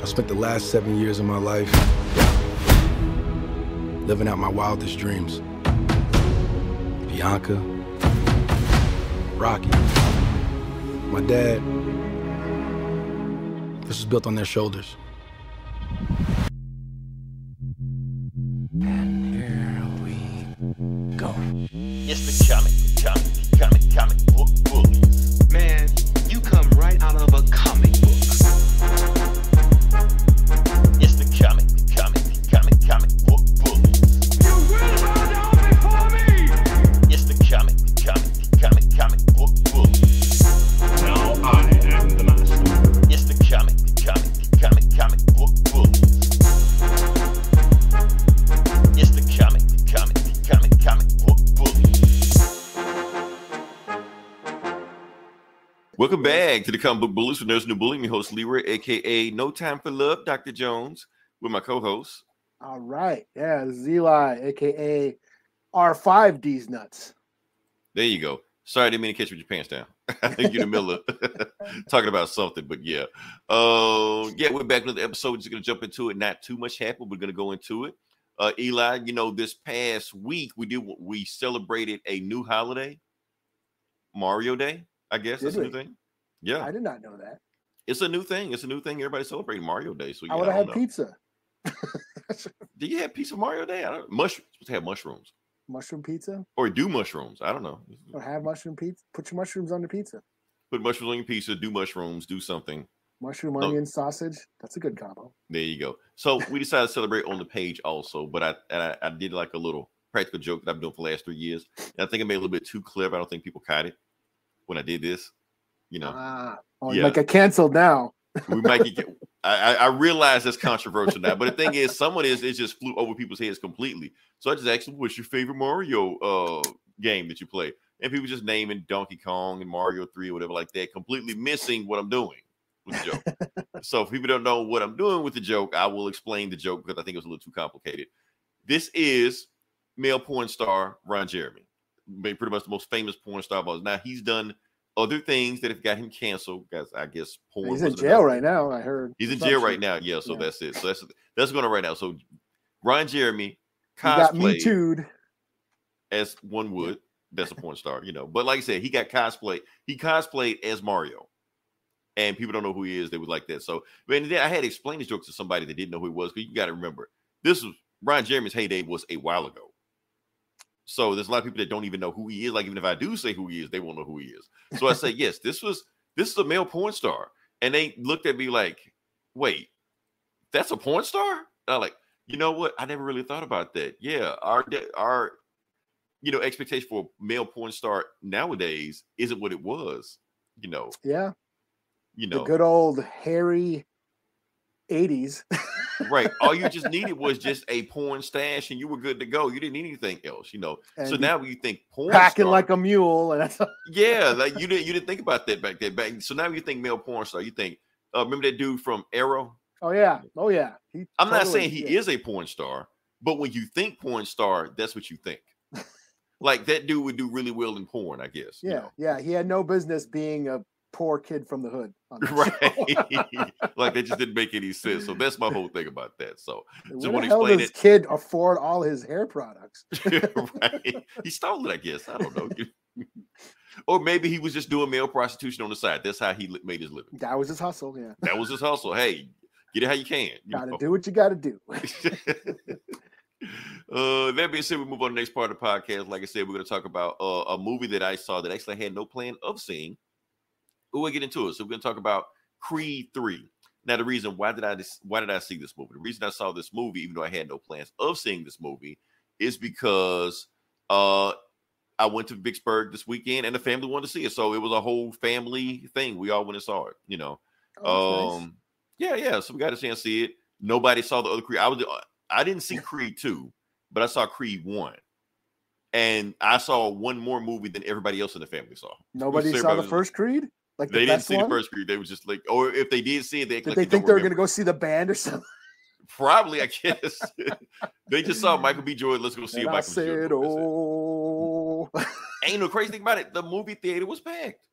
I spent the last 7 years of my life living out my wildest dreams. Bianca, Rocky, my dad. This was built on their shoulders. And here we go. It's the comic book bullies. Man, you come right out of a comic book. It's the comic book bullies. You will bow down before me! It's the comic book bullies. Now I am the master. It's the comic book bullies. It's the comic book bullies. Welcome back to the Comic Book Bullies with Nurse New Bully. My host Leroy, aka No Time for Love, Dr. Jones, with my co-host. All right. Yeah, this is Eli, aka R5D's nuts. There you go. Sorry, I didn't mean to catch you with your pants down. I think you're in the middle of talking about something, but yeah. We're back with the episode. We're just going to jump into it. Not too much happened. We're going to go into it. Eli, this past week we celebrated a new holiday, Mario Day. I guess that's a new thing. Yeah, I did not know that. It's a new thing. Everybody's celebrating Mario Day. So yeah, I would have had pizza. Do you have pizza Mario Day? I don't. Supposed to have mushrooms. Mushroom pizza? Or do mushrooms? I don't know. Or have mushroom pizza? Put your mushrooms on the pizza. Put mushrooms on your pizza. Do mushrooms. Do something. Mushroom, onion, sausage. That's a good combo. There you go. So we decided to celebrate on the page also, but I did like a little practical joke that I've been doing for the last 3 years. And I think I made it a little bit too clever. I don't think people caught it when I did this. You might get canceled now. We might get. I realize that's controversial now, but the thing is, some of this it just flew over people's heads completely. So I just asked them, "What's your favorite Mario game that you play?" And people just naming Donkey Kong and Mario 3 or whatever like that, completely missing what I'm doing with the joke. So if people don't know what I'm doing with the joke, I will explain the joke because I think it was a little too complicated. This is male porn star Ron Jeremy, pretty much the most famous porn star of all. Now he's done other things that have got him canceled, because I guess porn. He's in jail right now. I heard he's in jail right now. Yeah, so that's it. So that's going on right now. So Ron Jeremy got me too'd as one would. That's a porn star, But like I said, he got cosplay. He cosplayed as Mario, and people don't know who he is. They would like that. So, man, I had to explain this joke to somebody that didn't know who he was, because you got to remember, this was Ron Jeremy's heyday was a while ago. So there's a lot of people that don't even know who he is. Like, even if I do say who he is, they won't know who he is. So I say, yes, this is a male porn star. And they looked at me like, wait, that's a porn star? And I'm like, you know what? I never really thought about that. Yeah, our expectation for a male porn star nowadays isn't what it was, Yeah. The good old hairy 80s. Right. All you just needed was just a porn stash and you were good to go. You didn't need anything else, And so now when you think porn packing star, like a mule, and that's yeah, like you didn't think about that back then. So now you think male porn star, you think remember that dude from Arrow? Oh yeah. I'm not saying he is a porn star, but when you think porn star, that's what you think. Like that dude would do really well in porn, I guess. Yeah. He had no business being a poor kid from the hood. Right. Like that just didn't make any sense. So that's my whole thing about that. So where the hell does this kid afford all his hair products? Right. He stole it, I guess. I don't know. Or maybe he was just doing male prostitution on the side. That's how he made his living. That was his hustle, yeah. That was his hustle. Hey, get it how you can. Gotta do what you gotta do. That being said, we move on to the next part of the podcast. Like I said, we're going to talk about a movie that I saw that actually I had no plan of seeing. We'll get into it. So we're going to talk about Creed 3. Now, the reason why did I see this movie? The reason I saw this movie, even though I had no plans of seeing this movie, is because I went to Vicksburg this weekend and the family wanted to see it. So it was a whole family thing. We all went and saw it, Nice. Yeah. So we got a chance to see it. Nobody saw the other Creed. I didn't see Creed 2, but I saw Creed 1. And I saw one more movie than everybody else in the family saw. Nobody saw the first Creed? Like they didn't see the first Creed. They was just like, or if they did see it, did they think they were going to go see the band or something? Probably, I guess. They just saw Michael B. Jordan. Let's go see and Michael B. Jordan. Oh. Ain't no crazy thing about it. The movie theater was packed.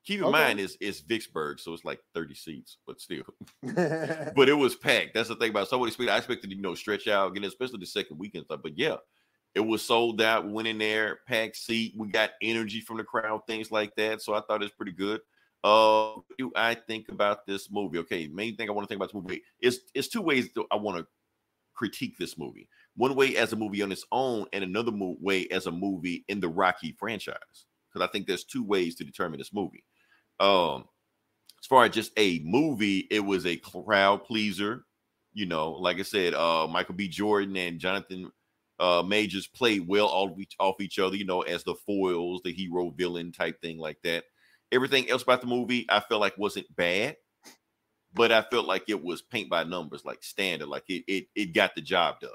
Keep in mind, it's Vicksburg, so it's like 30 seats, but still. But it was packed. That's the thing about it. So I expected to, stretch out again, especially the second weekend stuff. But yeah, it was sold out. We went in there, packed seat. We got energy from the crowd, things like that. So I thought it was pretty good. What do I think about this movie? Okay, main thing I want to think about this movie is two ways I want to critique this movie. One way as a movie on its own, and another way as a movie in the Rocky franchise. Because I think there's two ways to determine this movie. As far as just a movie, it was a crowd pleaser. Like I said, Michael B. Jordan and Jonathan Majors played well off each other, as the foils, the hero villain type thing like that. Everything else about the movie, I felt like wasn't bad, but I felt like it was paint by numbers, like standard, like it got the job done.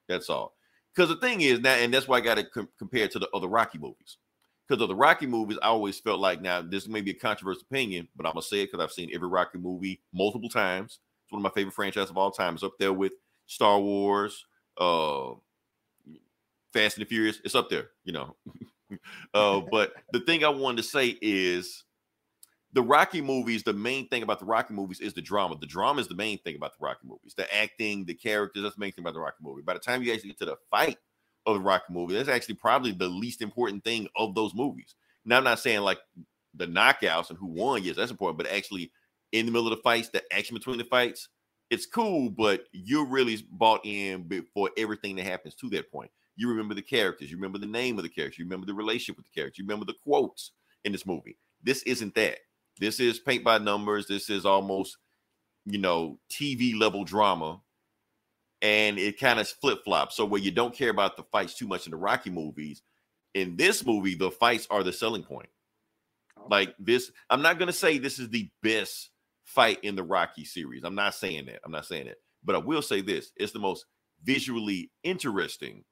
That's all. Because the thing is now, and that's why I got to compare it to the other Rocky movies. Because of the Rocky movies, I always felt like, now this may be a controversial opinion, but I'm gonna say it because I've seen every Rocky movie multiple times. It's one of my favorite franchises of all time. It's up there with Star Wars, Fast and the Furious. It's up there, But the thing I wanted to say is the Rocky movies, the main thing about the Rocky movies is the drama. The drama is the main thing about the Rocky movies. The acting, the characters, that's the main thing about the Rocky movie. By the time you actually get to the fight of the Rocky movie, that's actually probably the least important thing of those movies. Now, I'm not saying like the knockouts and who won, yes, that's important, but actually in the middle of the fights, the action between the fights, it's cool, but you're really bought in for everything that happens to that point. You remember the characters, you remember the name of the characters, you remember the relationship with the characters, you remember the quotes in this movie. This isn't that. This is paint by numbers. This is almost, TV level drama. And it kind of flip-flops. So where you don't care about the fights too much in the Rocky movies, in this movie, the fights are the selling point. Like this, I'm not going to say this is the best fight in the Rocky series. I'm not saying that. But I will say this. It's the most visually interesting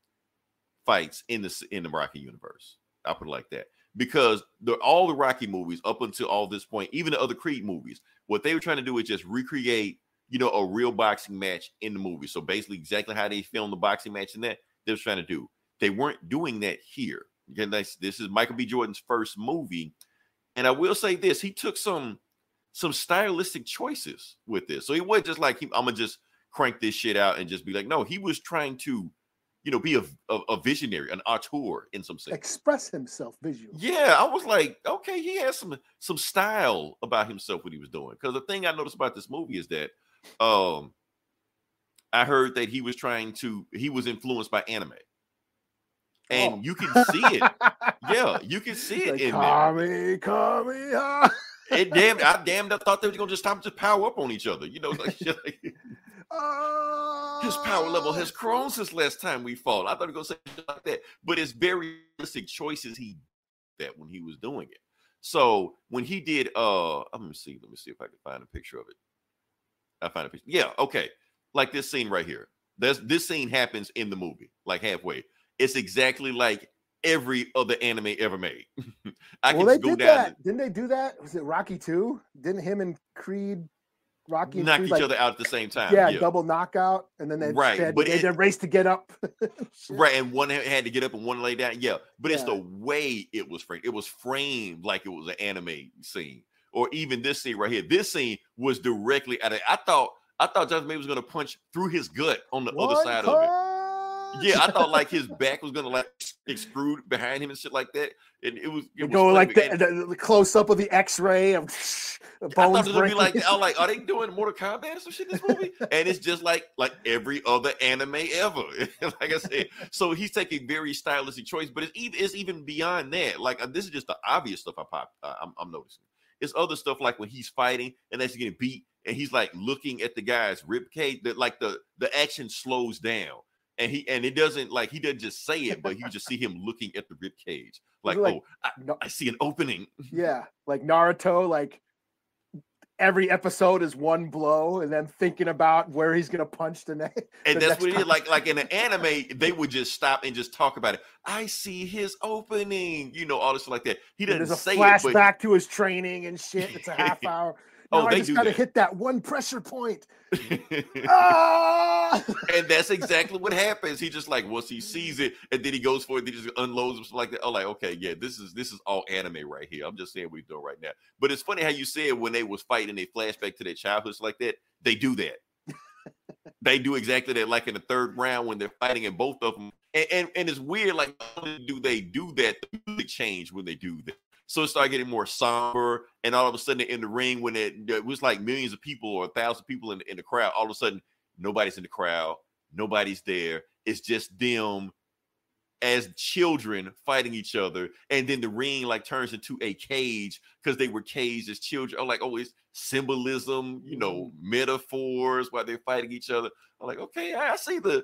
fights in the Rocky universe. I'll put it like that. Because all the Rocky movies up until all this point, even the other Creed movies, what they were trying to do is just recreate a real boxing match in the movie. So basically exactly how they filmed the boxing match in that, they were trying to do. They weren't doing that here. Again, this is Michael B. Jordan's first movie. And I will say this, he took some stylistic choices with this. So he wasn't just like, I'm going to just crank this shit out and just be like, no, he was trying to, be a visionary, an auteur in some sense. Express himself visually. Yeah, I was like, okay, he has some style about himself what he was doing. Because the thing I noticed about this movie is that I heard that he was influenced by anime. And you can see it. Yeah, you can see it in there. I thought they were gonna just stop and just power up on each other. His power level has grown since last time we fought. I thought he was gonna say like that, but it's very realistic choices he did that when he was doing it. So when he did, let me see if I can find a picture of it. I find a picture. Yeah, okay. Like this scene right here. This scene happens in the movie, like halfway. It's exactly like every other anime ever made. They did that. Didn't they do that? Was it Rocky 2? Didn't him and Creed Rocky knock each other out at the same time? Yeah, double knockout, and then they had race to get up. Right, and one had to get up and one lay down. Yeah, but it's the way it was framed. It was framed like it was an anime scene, or even this scene right here. This scene was directly at it. I thought Jonathan Majors was going to punch through his gut on the other side of it. Yeah, I thought like his back was gonna like extrude behind him and shit like that. And it was like the close up of the X-ray of bones. I thought it was gonna be like, I was like, are they doing Mortal Kombat or some shit in this movie? And it's just like every other anime ever. Like I said, so he's taking very stylistic choice, but it's even beyond that. Like this is just the obvious stuff I'm noticing. It's other stuff like when he's fighting and as he's getting beat and he's like looking at the guy's rib cage, that like the action slows down. And it doesn't like he doesn't just say it, but you just see him looking at the rib cage, like I see an opening. Yeah, like Naruto, like every episode is one blow, and then thinking about where he's gonna punch the next. And that's what it is. Like in an anime, they would just stop and just talk about it. I see his opening, all this stuff like that. He doesn't say it. There's a flashback to his training and shit. It's a half hour. Now I they just do got to that. hit that one pressure point. Ah! And that's exactly what happens. He just like once he sees it, and then he goes for it, he just unloads him like that. Oh, like okay, yeah, this is all anime right here. I'm just saying what he's doing right now. But it's funny how you said when they was fighting, and they flashback to their childhoods like that. They do that. They do exactly that. Like in the third round when they're fighting, and both of them, and it's weird. Like not only do they do that, the music change when they do that. So it started getting more somber, and all of a sudden in the ring, when it was like millions of people or 1,000 people in the crowd, all of a sudden nobody's in the crowd, nobody's there. It's just them as children fighting each other, and then the ring like turns into a cage because they were caged as children. I'm like, oh, it's symbolism, metaphors while they're fighting each other. I'm like, okay, I see the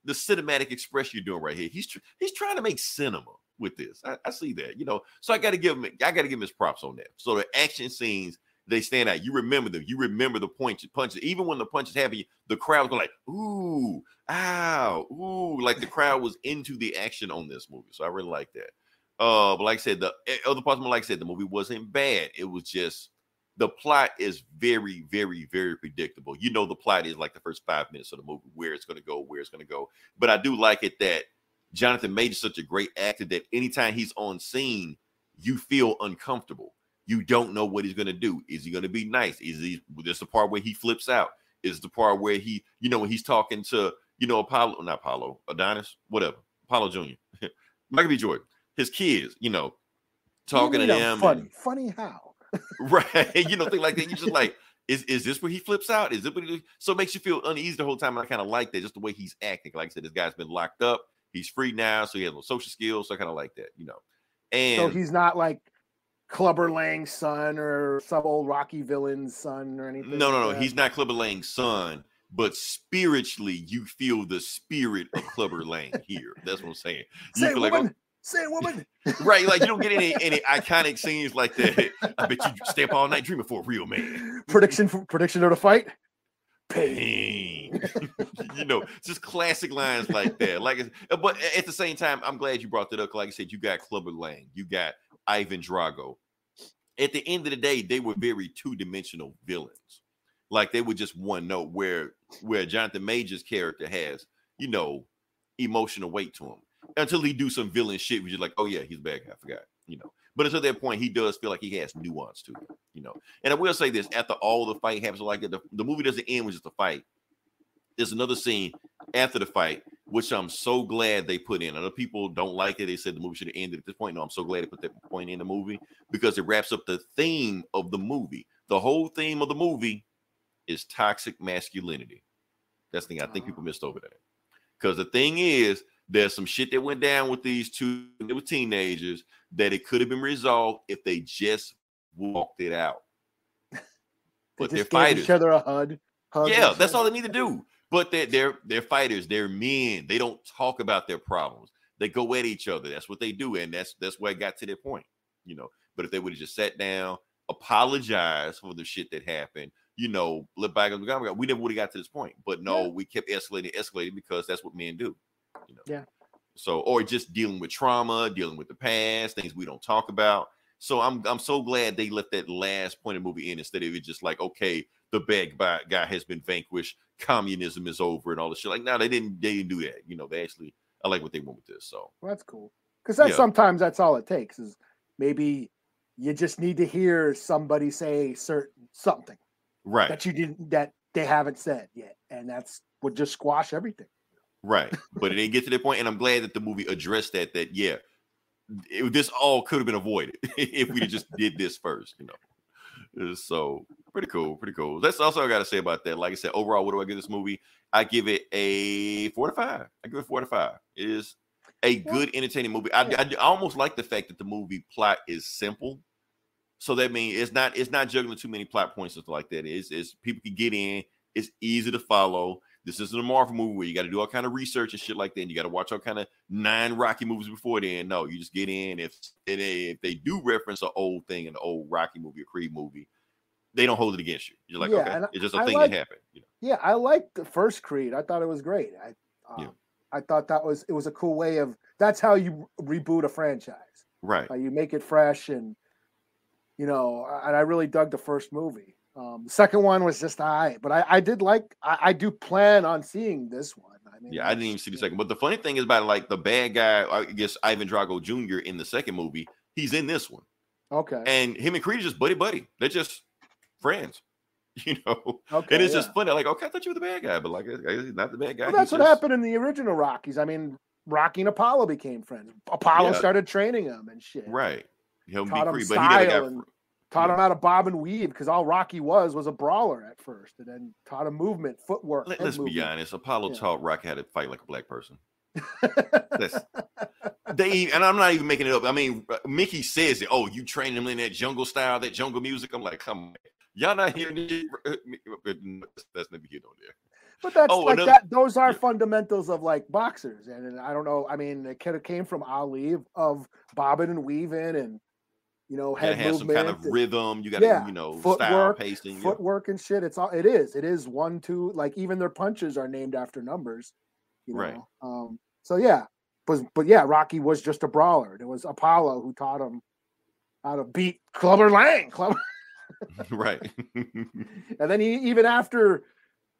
cinematic expression you're doing right here. He's trying to make cinema with this. I see that, So I got to give him his props on that. So the action scenes, they stand out. You remember them. You remember the punches. Even when the punches happen, the crowd was going like, ooh, ow, ooh. Like the crowd was into the action on this movie. So I really like that. But like I said, the other parts, like I said, the movie wasn't bad. It was just the plot is very, very, very predictable. The plot is like the first 5 minutes of the movie, where it's going to go. But I do like it that Jonathan Majors is such a great actor that anytime he's on scene, you feel uncomfortable. You don't know what he's going to do. Is he going to be nice? This the part where he flips out? Is the part where he, when he's talking to, Adonis, whatever, Apollo Jr., Michael B. Jordan, his kids, talking to them. Funny how? Right. Things like that. You just like, is this where he flips out? Is it what he, so it makes you feel uneasy the whole time. And I kind of like that, just the way he's acting. Like I said, this guy's been locked up. He's free now, so he has no social skills. So I kind of like that, And so he's not like Clubber Lang's son or some old Rocky villain's son or anything. No. He's not Clubber Lang's son, but spiritually, you feel the spirit of Clubber Lang here. That's what I'm saying. Say woman. Right? Like you don't get any iconic scenes like that. I bet you stay up all night dreaming for a real man. Prediction of the fight. Pain. Just classic lines like that. But at the same time, I'm glad you brought that up. Like I said, you got Clubber Lang, you got Ivan Drago. At the end of the day, they were very two-dimensional villains. Like they were just one note. Where Jonathan Majors' character has, emotional weight to him until he do some villain shit. Which is like, oh yeah, he's a bad guy. I forgot. But until that point, he does feel like he has nuance to him, And I will say this: after all the fight happens like that, the movie doesn't end with just a fight. There's another scene after the fight, which I'm so glad they put in. Other people don't like it. They said the movie should have ended at this point. No, I'm so glad they put that point in the movie because it wraps up the theme of the movie. The whole theme of the movie is toxic masculinity. That's the thing I think people missed over there. Because the thing is, there's some shit that went down with these two. They were teenagers that it could have been resolved if they just walked it out. But they're fighters. Each other a hug. Yeah, that's all they need to do. But they're fighters. They're men. They don't talk about their problems. They go at each other. That's what they do, and that's where it got to that point. But if they would have just sat down, apologized for the shit that happened, look back on the we never would have got to this point. But no, we kept escalating because that's what men do. Yeah. So, or just dealing with trauma, dealing with the past, things we don't talk about. So I'm so glad they left that last point of the movie in instead of it just like, okay, the bad guy has been vanquished, communism is over, and all this shit. Like, no, they didn't do that. They actually, I like what they went with this. So well, that's cool because sometimes that's all it takes is maybe you just need to hear somebody say something right that they haven't said yet, and that's would just squash everything. Right, but it didn't get to that point, and I'm glad that the movie addressed that. This all could have been avoided if we just did this first. So pretty cool. That's also I got to say about that. Like I said, overall, what do I give this movie? I give it a 4 out of 5. I give it 4 out of 5. It is a good, entertaining movie. I almost like the fact that the movie plot is simple. So that means it's not juggling too many plot points and stuff like that. It's people can get in. It's easy to follow. This isn't a Marvel movie where you got to do all kind of research and shit like that. And you got to watch all kind of 9 Rocky movies before then. No, you just get in. If they do reference an old thing, an old Rocky movie, a Creed movie, they don't hold it against you. You're like, okay, it's just a thing that happened. Yeah, I liked the first Creed. I thought it was great. I thought it was a cool way of. That's how you reboot a franchise, right? You make it fresh and you know, and I really dug the first movie. The second one was just but I did like. I do plan on seeing this one. I mean, Yeah, I didn't even see the second. But the funny thing is about it, like the bad guy, I guess Ivan Drago Jr. in the second movie, he's in this one. Okay. And him and Creed are just buddy. They're just friends, you know. Okay, and it's just funny. Like, okay, I thought you were the bad guy, but like, he's not the bad guy. Well, that's what happened in the original Rockies. I mean, Rocky and Apollo became friends. Apollo started training him and shit. Right. Taught him style and taught him how to bob and weave because all Rocky was a brawler at first, and then taught him movement, footwork. Let's be honest. Apollo taught Rocky how to fight like a black person. And I'm not even making it up. I mean, Mickey says it. Oh, you train him in that jungle style, that jungle music. I'm like, come on, y'all not hearing this? That's never here nor there. But that's that. Those are fundamentals of like boxers, and I don't know. I mean, it could have came from Ali of bobbing and weaving, and you know, head movement, some kind of rhythm. You got to, you know, footwork, style, pacing, footwork and shit. It's all. It is 1-2. Like even their punches are named after numbers. You know? Right. So yeah, but yeah, Rocky was just a brawler. It was Apollo who taught him how to beat Clubber Lang. Right. And then he, even after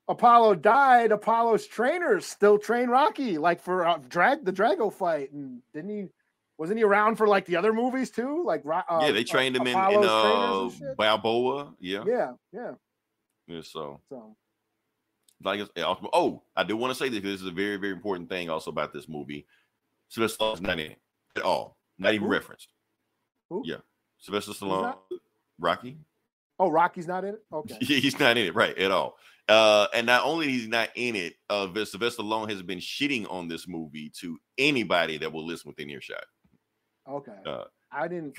Apollo died, Apollo's trainers still train Rocky, like for the Drago fight. And wasn't he around for like the other movies too? Like they trained him in Balboa. Yeah. So. Like, oh, I do want to say this because this is a very, very important thing also about this movie. Sylvester Stallone's not in it at all, not even referenced. Who? Yeah, Sylvester Stallone, Rocky. Oh, Rocky's not in it. Okay, he's not in it, right, at all. And not only he's not in it, Sylvester Stallone has been shitting on this movie to anybody that will listen within earshot. Okay, I didn't.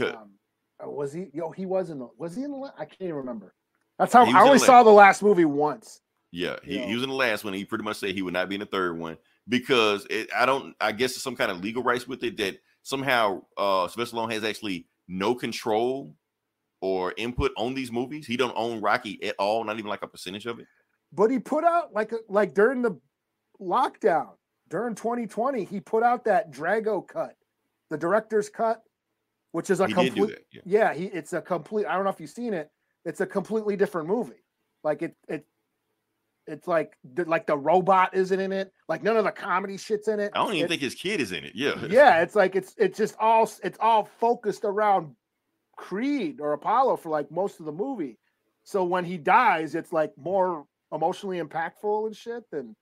Was he? He was in the. Was he in the? I can't even remember. That's how I only saw the last movie once. Yeah, he was in the last one. He pretty much said he would not be in the third one because I guess it's some kind of legal rights with it that somehow Sylvester Stallone has actually no control or input on these movies. He don't own Rocky at all, not even like a percentage of it. But he put out like during the lockdown, during 2020, he put out that Drago cut, the director's cut, which is complete. It's a complete. I don't know if you've seen it. It's a completely different movie. Like it's like the robot isn't in it. Like none of the comedy shit's in it. I don't even think his kid is in it. Yeah. Yeah. It's like, it's just all focused around Creed or Apollo for like most of the movie. So when he dies, it's like more emotionally impactful and shit. And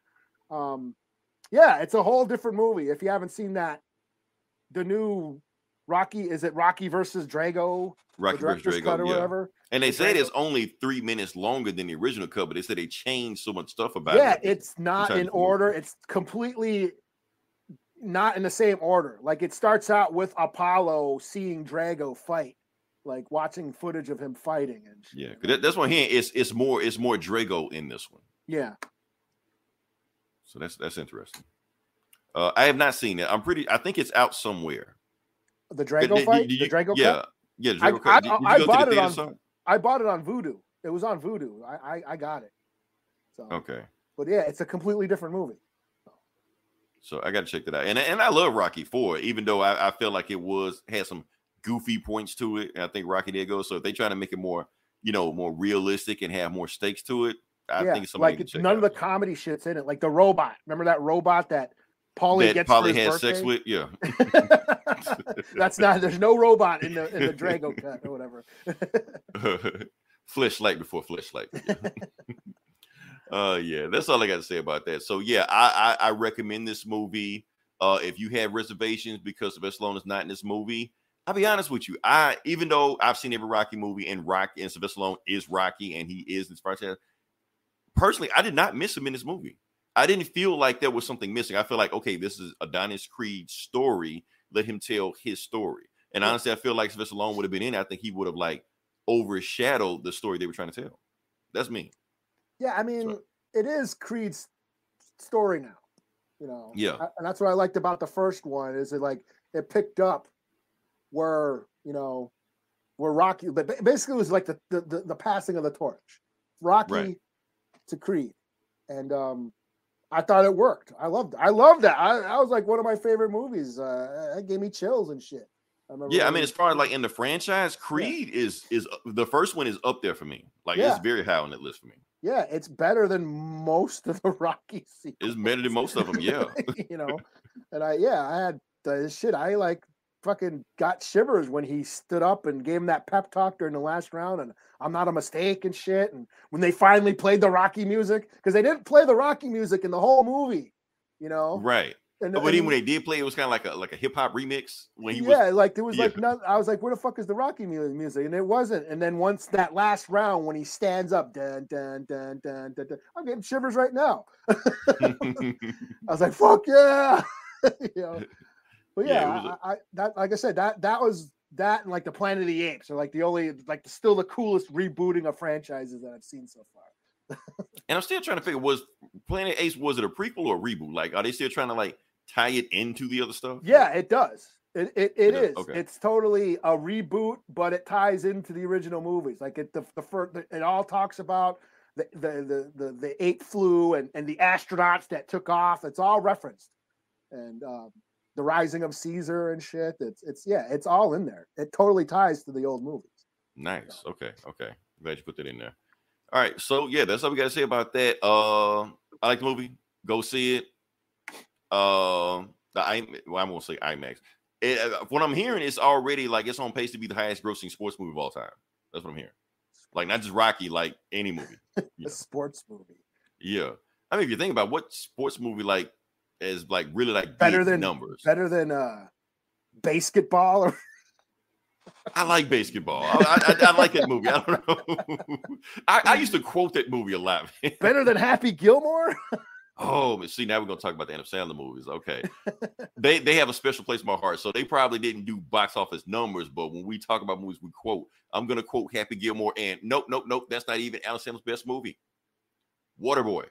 it's a whole different movie. If you haven't seen that, the new Rocky, is it Rocky versus Drago? Rocky versus Drago, or whatever. And they said it's only 3 minutes longer than the original cut, but they said they changed so much stuff about it. Yeah, it's not in order. It's completely not in the same order. Like it starts out with Apollo seeing Drago fight, like watching footage of him fighting and shit. Yeah, because that's one here. It's more Drago in this one. Yeah. So that's interesting. I have not seen it. I think it's out somewhere. The Drago fight? The Drago cut? Yeah, the Drago cut. I bought it on. I bought it on Vudu. It was on Vudu. I got it. So okay. But yeah, it's a completely different movie. So I got to check that out. And I love Rocky 4, even though I feel like it had some goofy points to it. And I think Rocky did go. So if they try to make it more, more realistic and have more stakes to it, I think it's something like none of the comedy shit's in it. Like the robot. Remember that robot that Paulie gets for his has birthday? sex with? Yeah. There's no robot in the Drago cut or whatever. Fleshlight before fleshlight. Yeah, that's all I got to say about that. So yeah, I recommend this movie. If you have reservations because Sylvester Stallone is not in this movie, I'll be honest with you. Even though I've seen every Rocky movie and Sylvester Stallone is Rocky and he is this process, personally, I did not miss him in this movie. I didn't feel like there was something missing. I feel like, okay, this is Adonis Creed's story. Let him tell his story. And honestly, I feel like Sylvester Stallone would have been in it. I think he would have like overshadowed the story they were trying to tell. That's me. Yeah, I mean, it is Creed's story now. Yeah. And that's what I liked about the first one is it picked up where Rocky, but basically it was like the passing of the torch. Rocky to Creed. And I thought it worked. I loved that. I was like one of my favorite movies. It gave me chills and shit. Yeah, I mean, as far as like in the franchise, Creed is the first one is up there for me. Like it's very high on that list for me. Yeah, it's better than most of the Rocky sequels. It's better than most of them, yeah. And I had the shit. I like fucking got shivers when he stood up and gave him that pep talk during the last round, and I'm not a mistake and shit. And when they finally played the Rocky music, because they didn't play the Rocky music in the whole movie, Right. But even when they did play, it was kind of like a hip hop remix. When he like there was like none. I was like, where the fuck is the Rocky music? And it wasn't. And then once that last round, when he stands up, dun dun dun dun dun, dun I'm getting shivers right now. I was like, fuck yeah, But that like I said, that was that and like the Planet of the Apes are like the only still the coolest rebooting of franchises that I've seen so far. And I'm still trying to figure, was Planet Ace, was it a prequel or a reboot? Like, are they still trying to like tie it into the other stuff? Yeah, it does. It is. Okay. It's totally a reboot, but it ties into the original movies. Like it all talks about the ape flu and the astronauts that took off. It's all referenced, and the rising of Caesar and shit. It's all in there. It totally ties to the old movies. Nice. Okay. Glad you put that in there. All right, so yeah, that's all we got to say about that. I like the movie. Go see it. I won't say IMAX. What I'm hearing is already like it's on pace to be the highest grossing sports movie of all time. That's what I'm hearing. Like not just Rocky, like any movie. A sports movie. Yeah, I mean, if you think about what sports movie like is like really like better than numbers, better than basketball or. I like basketball. I like that movie. I don't know. I used to quote that movie a lot. Better than Happy Gilmore? Oh, but see, now we're gonna talk about the Adam Sandler movies. Okay, they have a special place in my heart. So they probably didn't do box office numbers, but when we talk about movies, we quote. I'm gonna quote Happy Gilmore, and nope. That's not even Adam Sandler's best movie. Waterboy.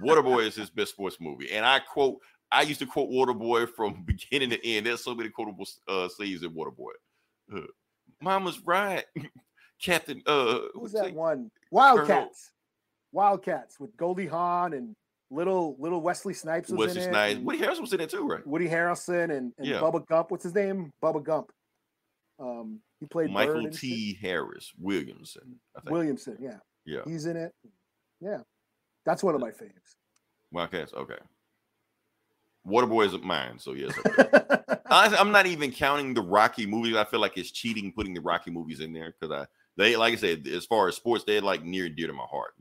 Waterboy is his best sports movie, and I used to quote Waterboy from beginning to end. There's so many quotable sayings in Waterboy. Mama's right, Captain. Who's that one? Wildcats. Wildcats with Goldie Hawn and little Wesley Snipes was in it. Woody Harrelson was in it too, right? Woody Harrelson and Bubba Gump. What's his name? Bubba Gump. He played Michael T. Harris Williamson. I think. Williamson, yeah. He's in it. Yeah, that's one of my favorites. Wildcats. Okay. Waterboy is mine, so yes. Okay. Honestly, I'm not even counting the Rocky movies. I feel like it's cheating putting the Rocky movies in there because they, like I said, as far as sports, they're like near and dear to my heart,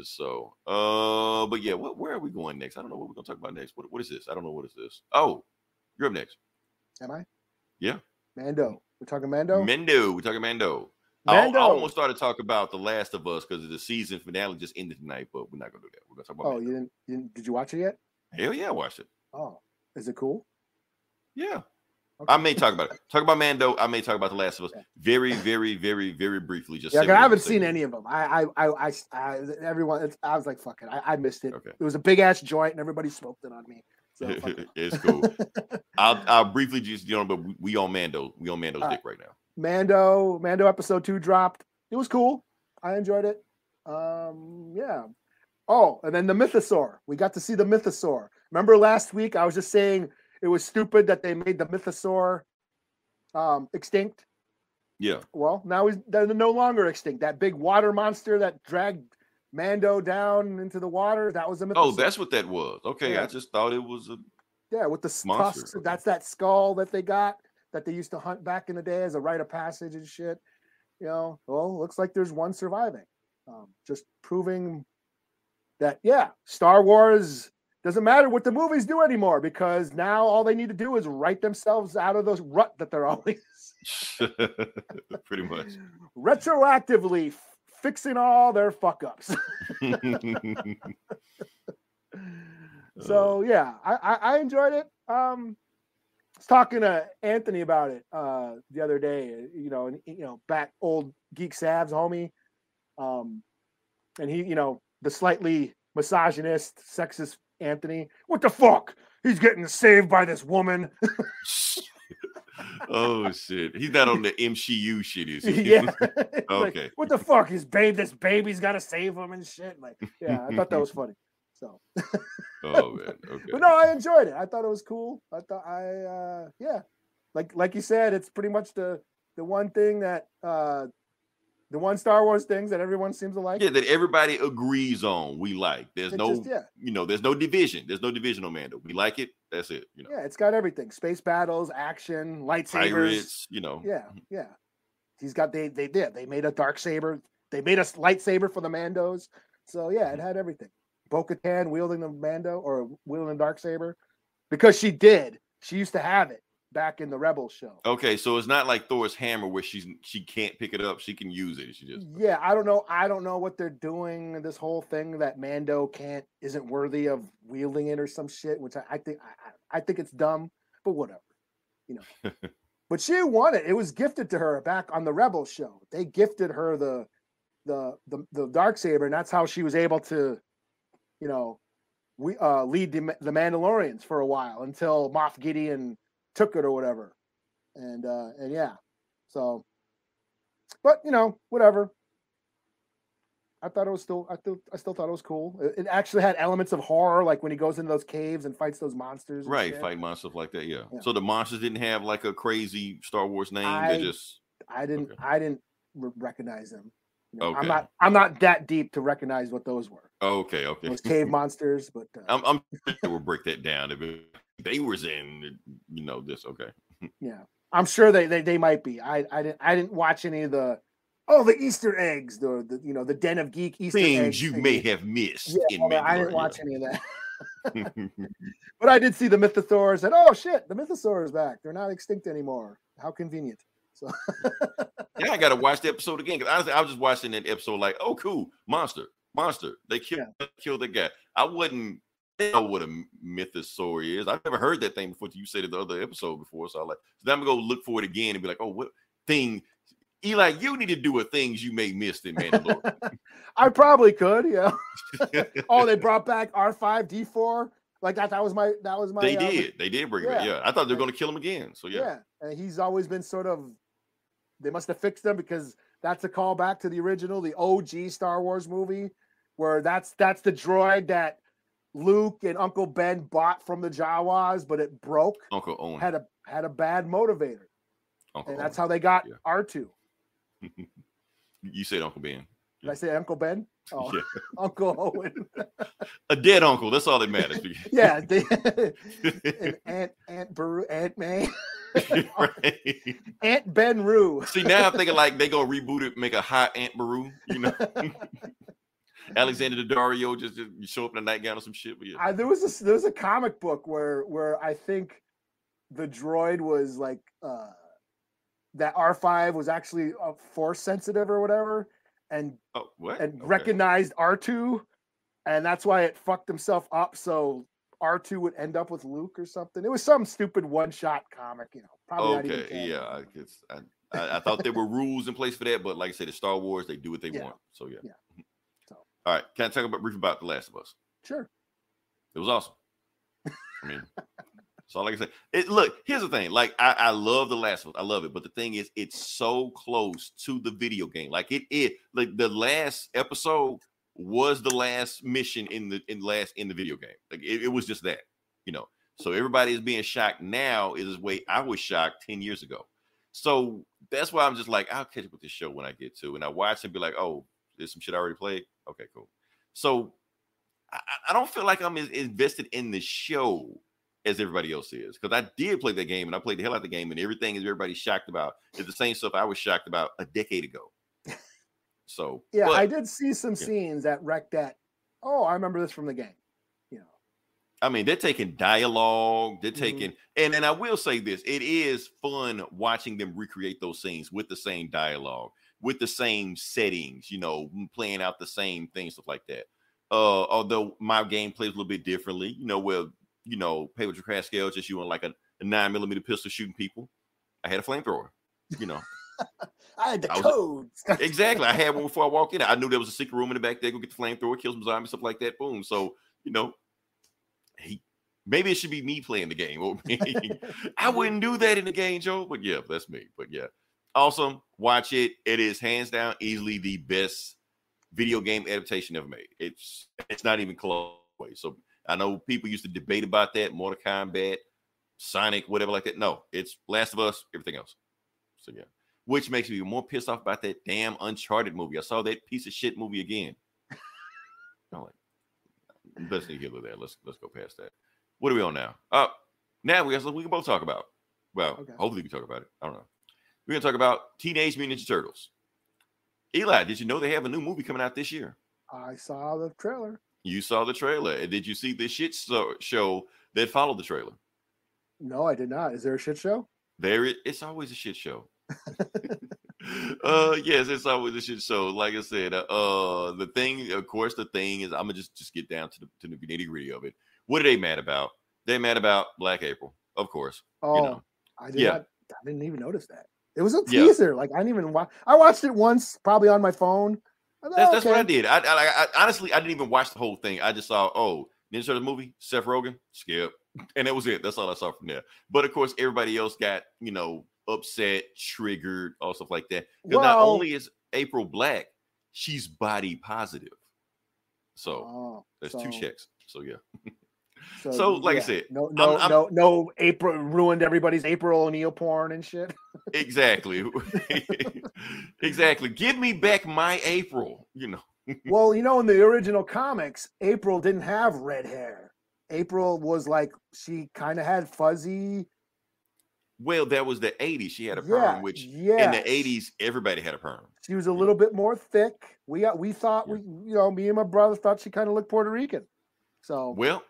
So, but yeah, where are we going next? I don't know what we're gonna talk about next. What is this? I don't know what is this. Oh, you're up next. Am I? Yeah. Mando. We're talking Mando. We're talking Mando. I almost started to talk about The Last of Us because the season finale just ended tonight, but we're not gonna do that. We're gonna talk about. Oh, Mando. you didn't? Did you watch it yet? Hell yeah, I watched it. Oh, is it cool? Yeah. Okay. I may talk about it. Talk about Mando. I may talk about The Last of Us very, very, very, very briefly. Just I haven't seen any of them. Everyone. I was like, fuck it. I missed it. Okay. It was a big ass joint, and everybody smoked it on me. So it's cool. I'll briefly just but we on Mando. We on Mando's dick right now. Mando episode 2 dropped. It was cool. I enjoyed it. Yeah. Oh, and then the Mythosaur. We got to see the Mythosaur. Remember last week I was just saying it was stupid that they made the Mythosaur extinct? Yeah. Well, now they're no longer extinct. That big water monster that dragged Mando down into the water, that was a Mythosaur. Oh, that's what that was. Okay, yeah. I just thought it was a with the tusks. Okay. That's that skull that they got that they used to hunt back in the day as a rite of passage and shit. Well, looks like there's one surviving. Just proving that, Star Wars doesn't matter what the movies do anymore because now all they need to do is write themselves out of those rut that they're always pretty much retroactively fixing all their fuck ups. So I enjoyed it. I was talking to Anthony about it the other day. Back old Geek Savs homie, and he, the slightly misogynist, sexist Anthony. What the fuck? He's getting saved by this woman. Oh shit! He's not on the MCU shit, is he? Yeah. Okay. Like, what the fuck? This baby's got to save him and shit. Like, I thought that was funny. So. Oh man. Okay. But no, I enjoyed it. I thought it was cool. like you said, it's pretty much the one thing that the one Star Wars things that everyone seems to like. Yeah, that everybody agrees on. We like. There's no there's no division. There's no division on Mando. We like it. That's it. Yeah, it's got everything: space battles, action, lightsabers. Pirates. Yeah. He's got they made a dark saber. They made a lightsaber for the Mandos. So yeah, it had everything. Bo-Katan wielding the Mando or wielding the dark saber because she used to have it back in the Rebels show. Okay, so it's not like Thor's hammer where she can't pick it up. She can use it. She just I don't know what they're doing. This whole thing that Mando isn't worthy of wielding it or some shit, which I think it's dumb, but whatever, But she won it. It was gifted to her back on the Rebels show. They gifted her the Darksaber, and that's how she was able to, lead the Mandalorians for a while until Moff Gideon took it or whatever. And yeah. So, but whatever. I still thought it was cool. It actually had elements of horror, like when he goes into those caves and fights those monsters. Right, fight monsters like that. Yeah. So the monsters didn't have like a crazy Star Wars name. I didn't recognize them. Okay. I'm not that deep to recognize what those were. Okay. Those cave monsters, but I'm sure they will break that down. If they was in, this. Okay. Yeah, I'm sure they might be. I didn't watch any of the Easter eggs, the Den of Geek Easter eggs. Things you may have missed. Yeah, I didn't watch any of that. But I did see the Mythosaurs, and oh shit, the Mythosaur is back. They're not extinct anymore. How convenient. So yeah, I gotta watch the episode again because honestly, I was just watching that episode like, oh cool, monster. They killed the guy. I wouldn't know what a Mythosaur is. I've never heard that thing before. You said it the other episode before, so then I'm gonna go look for it again and be like, oh, what thing? Eli, you need to do things you may miss in Mandalorian. I probably could, yeah. Oh, they brought back R5D4. Like that was my. They did bring it back. Yeah, I thought they were gonna kill him again. So yeah, and he's always been sort of. They must have fixed him because that's a callback to the original, the OG Star Wars movie, where that's the droid that Luke and Uncle Ben bought from the Jawas, but it broke. Uncle Owen had a bad motivator, and that's how they got R2. You said Uncle Ben. Did I say Uncle Ben? Oh, yeah. Uncle Owen. A dead uncle. That's all that matters. Yeah. Aunt Beru, Aunt May. Right. Aunt Ben Rue. See, now I'm thinking like they gonna reboot it, make a hot Aunt Beru, Alexander Daddario just show up in a nightgown or some shit. But yeah. There was a comic book where I think the droid was like that R5 was actually force sensitive or whatever, and recognized R2, and that's why it fucked himself up. So R2 would end up with Luke or something. It was some stupid one-shot comic, Probably not even yeah. I thought there were rules in place for that, but like I said, it's Star Wars. They do what they want. So yeah. So all right, can I talk briefly about The Last of Us? Sure. It was awesome. I mean, so like I said, look. Here's the thing. Like I love The Last of Us. I love it, but the thing is, it's so close to the video game. Like like the last episode was the last mission in the video game. Like it was just that, So everybody is being shocked now is the way I was shocked 10 years ago. So that's why I'm just like, I'll catch up with this show when I get to, and I watch and be like, oh, there's some shit I already played. Okay, cool. So I don't feel like I'm as invested in the show as everybody else is, because I did play that game and I played the hell out of the game, and everything is everybody's shocked about is the same stuff I was shocked about a decade ago. So yeah, I did see some scenes that wrecked that. Oh, I remember this from the game. I mean, they're taking dialogue, they're taking, and I will say this: it is fun watching them recreate those scenes with the same dialogue, with the same settings, playing out the same things, stuff like that. Although my game plays a little bit differently, where Pedro Pascal just using like a 9mm pistol shooting people. I had a flamethrower, I had the codes. Exactly. I had one before I walked in. I knew there was a secret room in the back there. Go get the flamethrower, kill some zombies, stuff like that. Boom. So, maybe it should be me playing the game. I wouldn't do that in the game, Joe. But yeah, that's me. But yeah, awesome. Watch it. It is hands down easily the best video game adaptation ever made. It's not even close. So I know people used to debate about that. Mortal Kombat Sonic, whatever like that. No, it's Last of Us, everything else. So yeah, which makes me more pissed off about that damn Uncharted movie. I saw that piece of shit movie again. I'm like, let's not get there. Let's go past that. What are we on now? Now we can both talk about. Well, okay. Hopefully we can talk about it. I don't know. We're gonna talk about Teenage Mutant Ninja Turtles. Eli, did you know they have a new movie coming out this year? I saw the trailer. You saw the trailer. And did you see the shit show that followed the trailer? No, I did not. Is there a shit show? It's always a shit show. Yes, it's always a shit show. Like I said, the thing is, I'm gonna just get down to the nitty gritty of it. What are they mad about? They're mad about Black April, of course. Oh, I didn't even notice that. It was a teaser. Like I didn't even watch. I watched it once, probably on my phone. That's what I did. I honestly, I didn't even watch the whole thing. I just saw, Ninja Turtles movie, Seth Rogen, skip, and that was it. That's all I saw from there. But of course, everybody else got upset, triggered, all stuff like that. Because not only is April black, she's body positive. So there's 2 checks. So yeah. So like I said, no, April ruined everybody's April O'Neil porn and shit. Exactly. Exactly. Give me back my April, Well, in the original comics, April didn't have red hair. April was like, she kind of had fuzzy. Well, that was the 80s. She had a perm, which in the 80s, everybody had a perm. She was a little bit more thick. We thought, me and my brother thought she kind of looked Puerto Rican. So, well,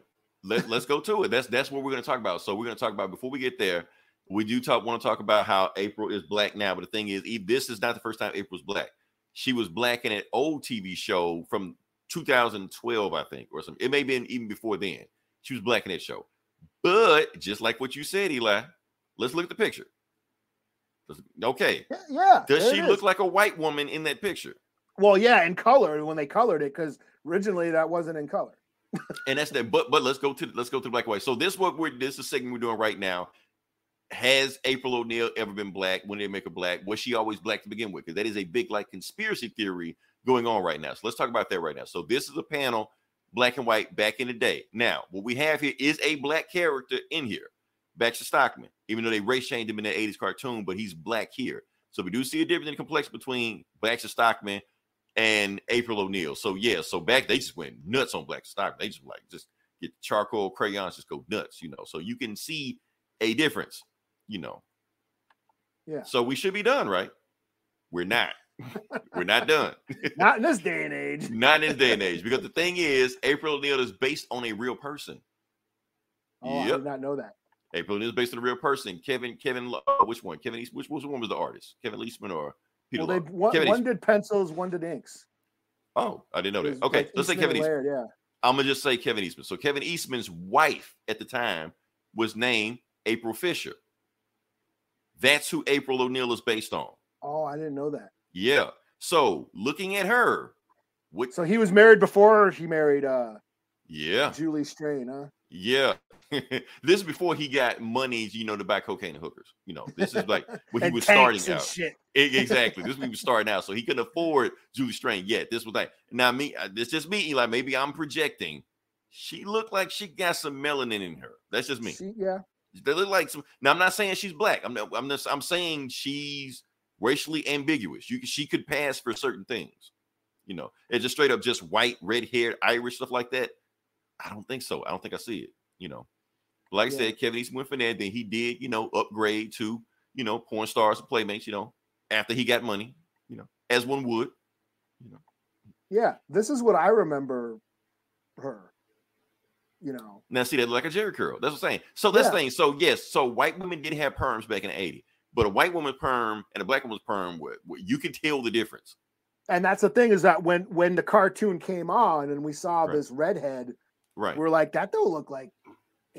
let's go to it. That's what we're going to talk about. So we're going to talk about, before we get there, we do want to talk about how April is black now. But the thing is, this is not the first time April's black. She was black in an old TV show from 2012, I think, or something. It may have been even before then. She was black in that show. But just like what you said, Eli, let's look at the picture. Okay. Yeah. Does she look like a white woman in that picture? Well, yeah, in color, when they colored it, because originally that wasn't in color. And that's that. But let's go to black and white. So this is the segment we're doing right now. Has April O'Neil ever been black? When did they make her black? Was she always black to begin with? Because that is a big conspiracy theory going on right now. So let's talk about that right now. So this is a panel, black and white, back in the day. Now, what we have here is a black character in here, Baxter Stockman, even though they race changed him in the 80s cartoon, but he's black here. So we do see a difference in the complexion between Baxter Stockman and April O'Neil. So yeah, so back they just went nuts on Baxter Stockman. They just get charcoal crayons, just go nuts, So you can see a difference, Yeah. So we should be done, right? We're not. We're not done. Not in this day and age. Not in this day and age, because the thing is, April O'Neil is based on a real person. Oh, I did not know that. April O'Neil is based on a real person. Kevin, which one? Kevin Eastman, which one was the artist? Kevin Eastman or Peter? Well, one did pencils, one did inks. Oh, I didn't know that. Okay, let's say Kevin Eastman. Yeah. I'm gonna just say Kevin Eastman. So Kevin Eastman's wife at the time was named April Fisher. That's who April O'Neil is based on. Oh, I didn't know that. Yeah. So looking at her, so he was married before he married Julie Strain, huh? Yeah. This is before he got money, to buy cocaine and hookers. This is like when he was starting out. Shit. Exactly. This is when he was starting out. So he couldn't afford Julie Strain yet. This was like, now it's just me, Eli. Maybe I'm projecting. She looked like she got some melanin in her. That's just me. They look like some. Now I'm not saying she's black. I'm saying she's racially ambiguous. She could pass for certain things. It's just straight up just white, red haired, Irish stuff like that. I don't think so. I don't think I see it. Like I said, Kevin Eastman went for that. Then he did, upgrade to, porn stars and playmates. After he got money, as one would. Yeah, this is what I remember her. Now see that like a Jerry curl. That's what I'm saying. So this thing. So yes. So white women did have perms back in the 80s, but a white woman's perm and a black woman's perm, you can tell the difference. And that's the thing, is that when the cartoon came on and we saw this redhead, we're like, that don't look like.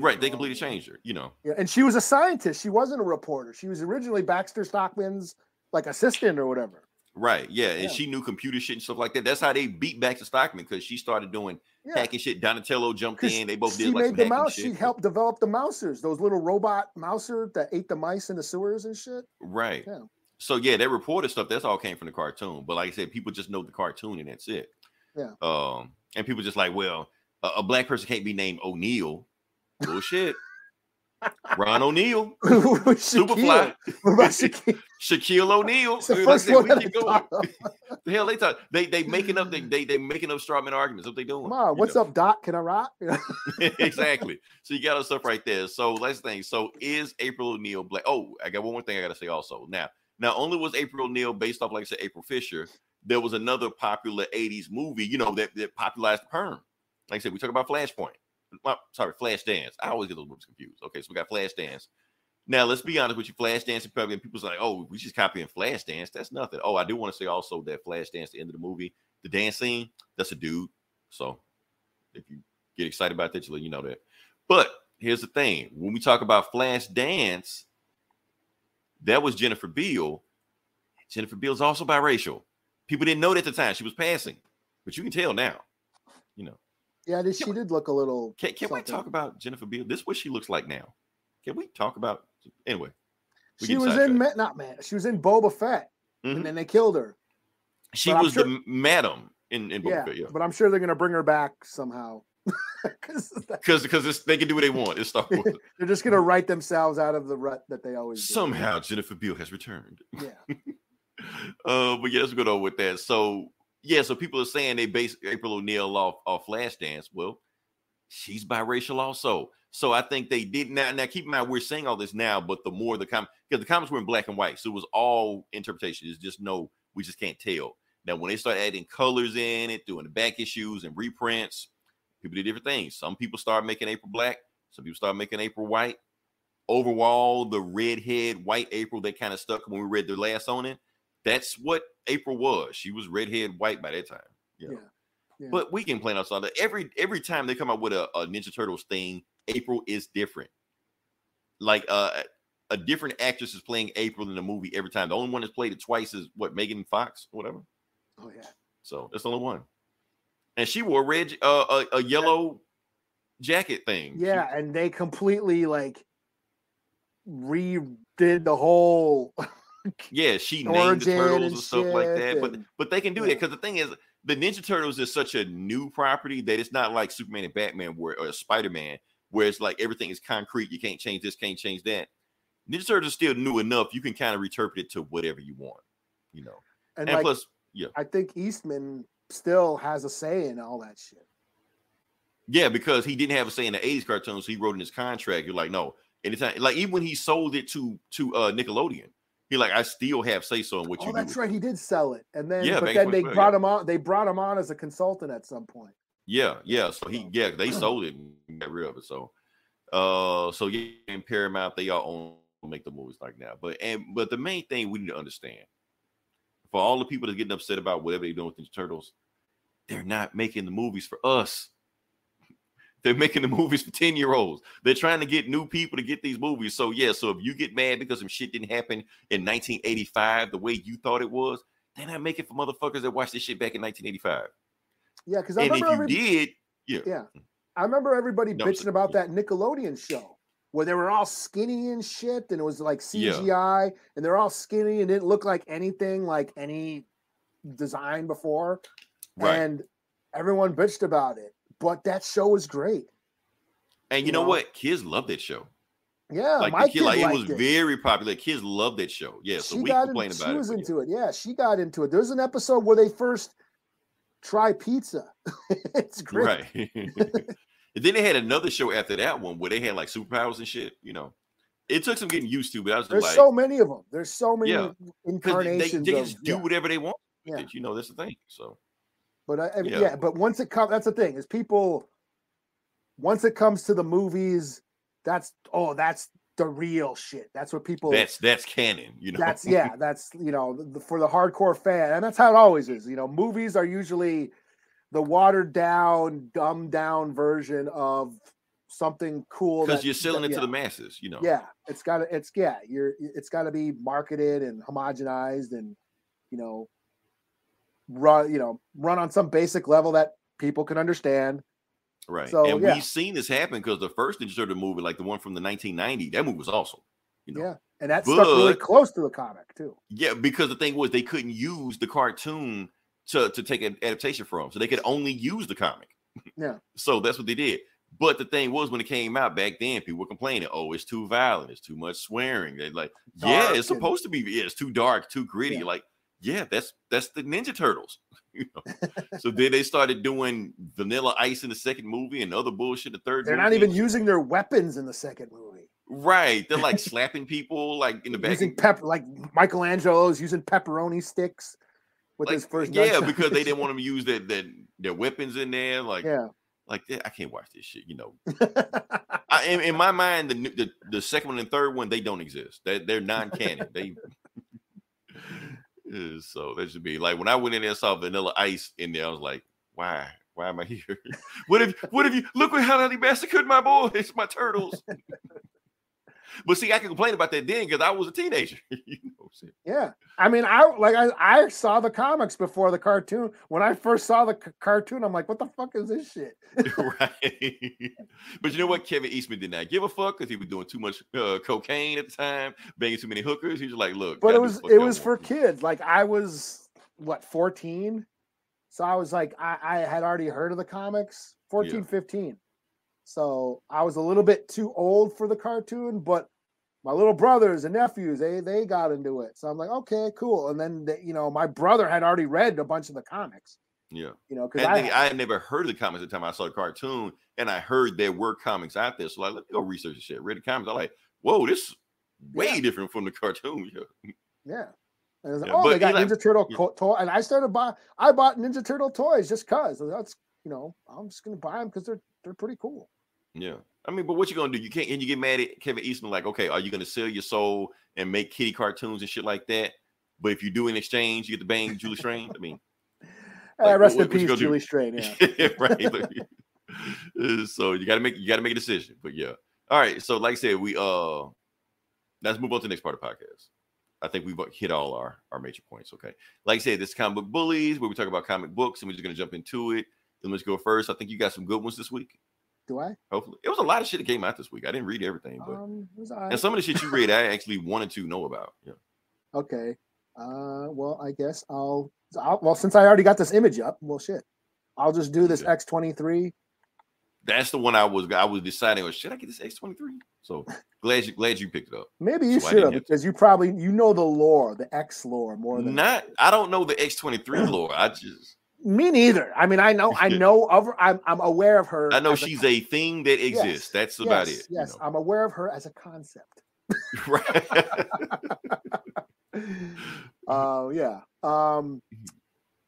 Right, they completely changed her. Yeah, and she was a scientist. She wasn't a reporter. She was originally Baxter Stockman's assistant or whatever. Right, yeah, and she knew computer shit and stuff like that. That's how they beat Baxter Stockman, because she started doing hacking shit. Donatello jumped in. They both did some hacking shit. She helped develop the mousers, those little robot mouser that ate the mice in the sewers and shit. Right. Yeah. So yeah, that reporter stuff, that's all came from the cartoon. But like I said, people just know the cartoon and that's it. Yeah. And people just like, well, a black person can't be named O'Neil. Bullshit. Ron O'Neal, With Superfly, what about Shaquille? Shaquille O'Neal. It's the Like I first said, one we that keep I going. thought of. The hell they talk. They making up. They making up straw man arguments. What they doing? Come on, what's up, Doc? Can I rock? Exactly. So you got all stuff right there. So let's think. So is April O'Neil black? Oh, I got one more thing I got to say also. Now, not only was April O'Neil based off, like I said, April Fisher, there was another popular 80s movie, you know, that popularized the perm. Like I said, we talk about Flashpoint. Sorry, Flashdance. I always get those movies confused. Okay, so we got Flashdance. Now, let's be honest with you. Flashdance, and people's like, oh, we just copying Flashdance. That's nothing. Oh, I do want to say also that Flashdance, the end of the movie, the dance scene, that's a dude. So if you get excited about that, you know that. But here's the thing. When we talk about Flashdance, that was Jennifer Beal. Jennifer Beal is also biracial. People didn't know that at the time. She was passing. But you can tell now. You know. Yeah, she did look a little. Can we talk about Jennifer Beal? This is what she looks like now. Can we talk about anyway? She was in she was in Boba Fett, and then they killed her. She was the madam in Boba Fett, yeah. But I'm sure they're gonna bring her back somehow. Because they can do what they want. It's Star Wars. They're just gonna write themselves out of the rut that they always do. Somehow Jennifer Beal has returned. Yeah. But yeah, let's go on with that. So yeah, so people are saying they base April O'Neil off Flashdance. Well, she's biracial also. So I think they did now. Now keep in mind, we're saying all this now, but the more because the comics were in black and white, so it was all interpretation. It's just we just can't tell. Now when they start adding colors in it, doing the back issues and reprints, people did different things. Some people start making April black. Some people start making April white. Overall, the redhead white April that kind of stuck when we read the last on it. That's what April was. She was redhead white by that time. You know? Yeah. But we can plan outside that. Every time they come out with a Ninja Turtles thing, April is different. Like a different actress is playing April in the movie every time. The only one that's played it twice is Megan Fox or whatever. Oh yeah. So that's the only one. And she wore a yellow jacket thing. Yeah, and they completely like redid the whole yeah, she named the turtles and stuff like that. But they can do that because the thing is, the Ninja Turtles is such a new property that it's not like Superman and Batman or Spider-Man, where it's like everything is concrete. You can't change this, can't change that. Ninja Turtles is still new enough. You can kind of reinterpret it to whatever you want, you know. And like, plus, yeah, I think Eastman still has a say in all that shit. Yeah, because he didn't have a say in the 80s cartoons. So he wrote in his contract, you're like, no, anytime, like even when he sold it to Nickelodeon, he like, I still have say so in what you do. Oh, that's right. He did sell it. And then but then they brought him on. They brought him on as a consultant at some point. Yeah. So they sold it and got rid of it. So in Paramount, they all make the movies like that. But the main thing we need to understand, for all the people that are getting upset about whatever they're doing with the Turtles, they're not making the movies for us. They're making the movies for 10-year-olds. They're trying to get new people to get these movies. So yeah, so if you get mad because some shit didn't happen in 1985 the way you thought it was, they're not making for motherfuckers that watched this shit back in 1985. Yeah, because I remember I remember everybody bitching about that Nickelodeon show where they were all skinny and shit, and it was like CGI, and they're all skinny and didn't look like anything like any design before, and everyone bitched about it. But that show was great. And you know what? Kids love that show. Yeah, like my kid, like it was very popular. Kids love that show. Yeah, so we complain about it. She was into it. Yeah, she got into it. There's an episode where they first try pizza. It's great. Right. And then they had another show after that one where they had like superpowers and shit. You know, it took some getting used to, but I was there's like, so many of them. There's so many incarnations. They just do whatever they want. Yeah. You know, that's the thing. So. But but once it comes, that's the thing is people. Once it comes to the movies, that's the real shit. That's what people. That's canon, you know. That's for the hardcore fan, and that's how it always is. You know, movies are usually the watered down, dumbed down version of something cool because you're selling it to the masses. You know. Yeah, it's got to be marketed and homogenized, and run on some basic level that people can understand. Right. So, and we've seen this happen because the first Ninja Turtle movie, like the one from the 1990, that movie was awesome. You know? Yeah. And that stuck really close to the comic too. Yeah, because the thing was they couldn't use the cartoon to take an adaptation from. So they could only use the comic. Yeah. So that's what they did. But the thing was, when it came out back then, people were complaining, "Oh, it's too violent, it's too much swearing." They're like, "Yeah, it's supposed to be. Yeah, it's too dark, too gritty." Yeah. Like, yeah, that's the Ninja Turtles. You know? So then they started doing Vanilla Ice in the second movie and other bullshit. The third, they're movie. not even using their weapons in the second movie. Right? They're like slapping people, like in the back. Using like Michelangelo's using pepperoni sticks with his first. Yeah, because they didn't want them to use their weapons in there. Like, yeah. Like I can't watch this shit, you know. In my mind, the second one and third one, they don't exist. They're non-canon. They so that should be like when I went in there and saw Vanilla Ice in there, I was like, why am I here? What if you look at how they massacred my boys, my turtles? But see, I can complain about that then because I was a teenager. You know, yeah. I mean, I saw the comics before the cartoon. When I first saw the cartoon, I'm like, what the fuck is this shit? Right. But you know what? Kevin Eastman did not give a fuck because he was doing too much cocaine at the time, banging too many hookers. He was like, look. But it was for kids. Like I was 14. So I was like, I had already heard of the comics, 14, 15. So I was a little bit too old for the cartoon, but my little brothers and nephews, they got into it. So I'm like, okay, cool. And then, my brother had already read a bunch of the comics. Yeah. Because I had never heard of the comics at the time I saw the cartoon, and I heard there were comics out there. So like, let me go research the shit. Read the comics. I'm like, whoa, this is way different from the cartoon. Yeah. And I was like, they got Ninja Turtle toy. And I bought Ninja Turtle toys just because. That's, I'm just going to buy them because they're pretty cool. Yeah. I mean, but what you going to do? You can't, and you get mad at Kevin Eastman like, okay, are you going to sell your soul and make kitty cartoons and shit like that? But if you do in exchange, you get to bang Julie Strain. I mean, rest in peace, Julie Strain. Yeah. Right. So you got to make a decision. But yeah. All right. So like I said, we let's move on to the next part of the podcast. I think we've hit all our major points. Okay. Like I said, this is Comic Book Bullies, where we talk about comic books, and we're just going to jump into it. Then let's go first. I think you got some good ones this week. Do I? Hopefully. It was a lot of shit that came out this week. I didn't read everything, but and some of the shit you read, I actually wanted to know about. Yeah. Okay. Well, I guess I'll since I already got this image up, well, shit. I'll just do this X-23. That's the one I was deciding, should I get this X-23? So glad you picked it up. Maybe you should have, because you probably know the lore, the X lore more than I don't know the X-23 lore. Me neither. I mean, I know of her. I'm aware of her. I know she's a thing that exists. That's about it. Yes, I'm aware of her as a concept. Right. Yeah.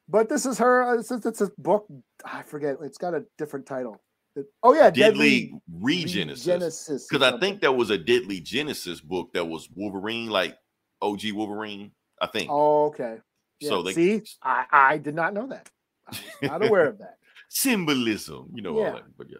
But this is her. Since it's a book, I forget. It's got a different title. Deadly Regenesis. Because I think there was a Deadly Genesis book that was Wolverine, like OG Wolverine. I think. Oh, okay. Yeah. So I did not know that. I was not aware of that. Symbolism, all that. But yeah.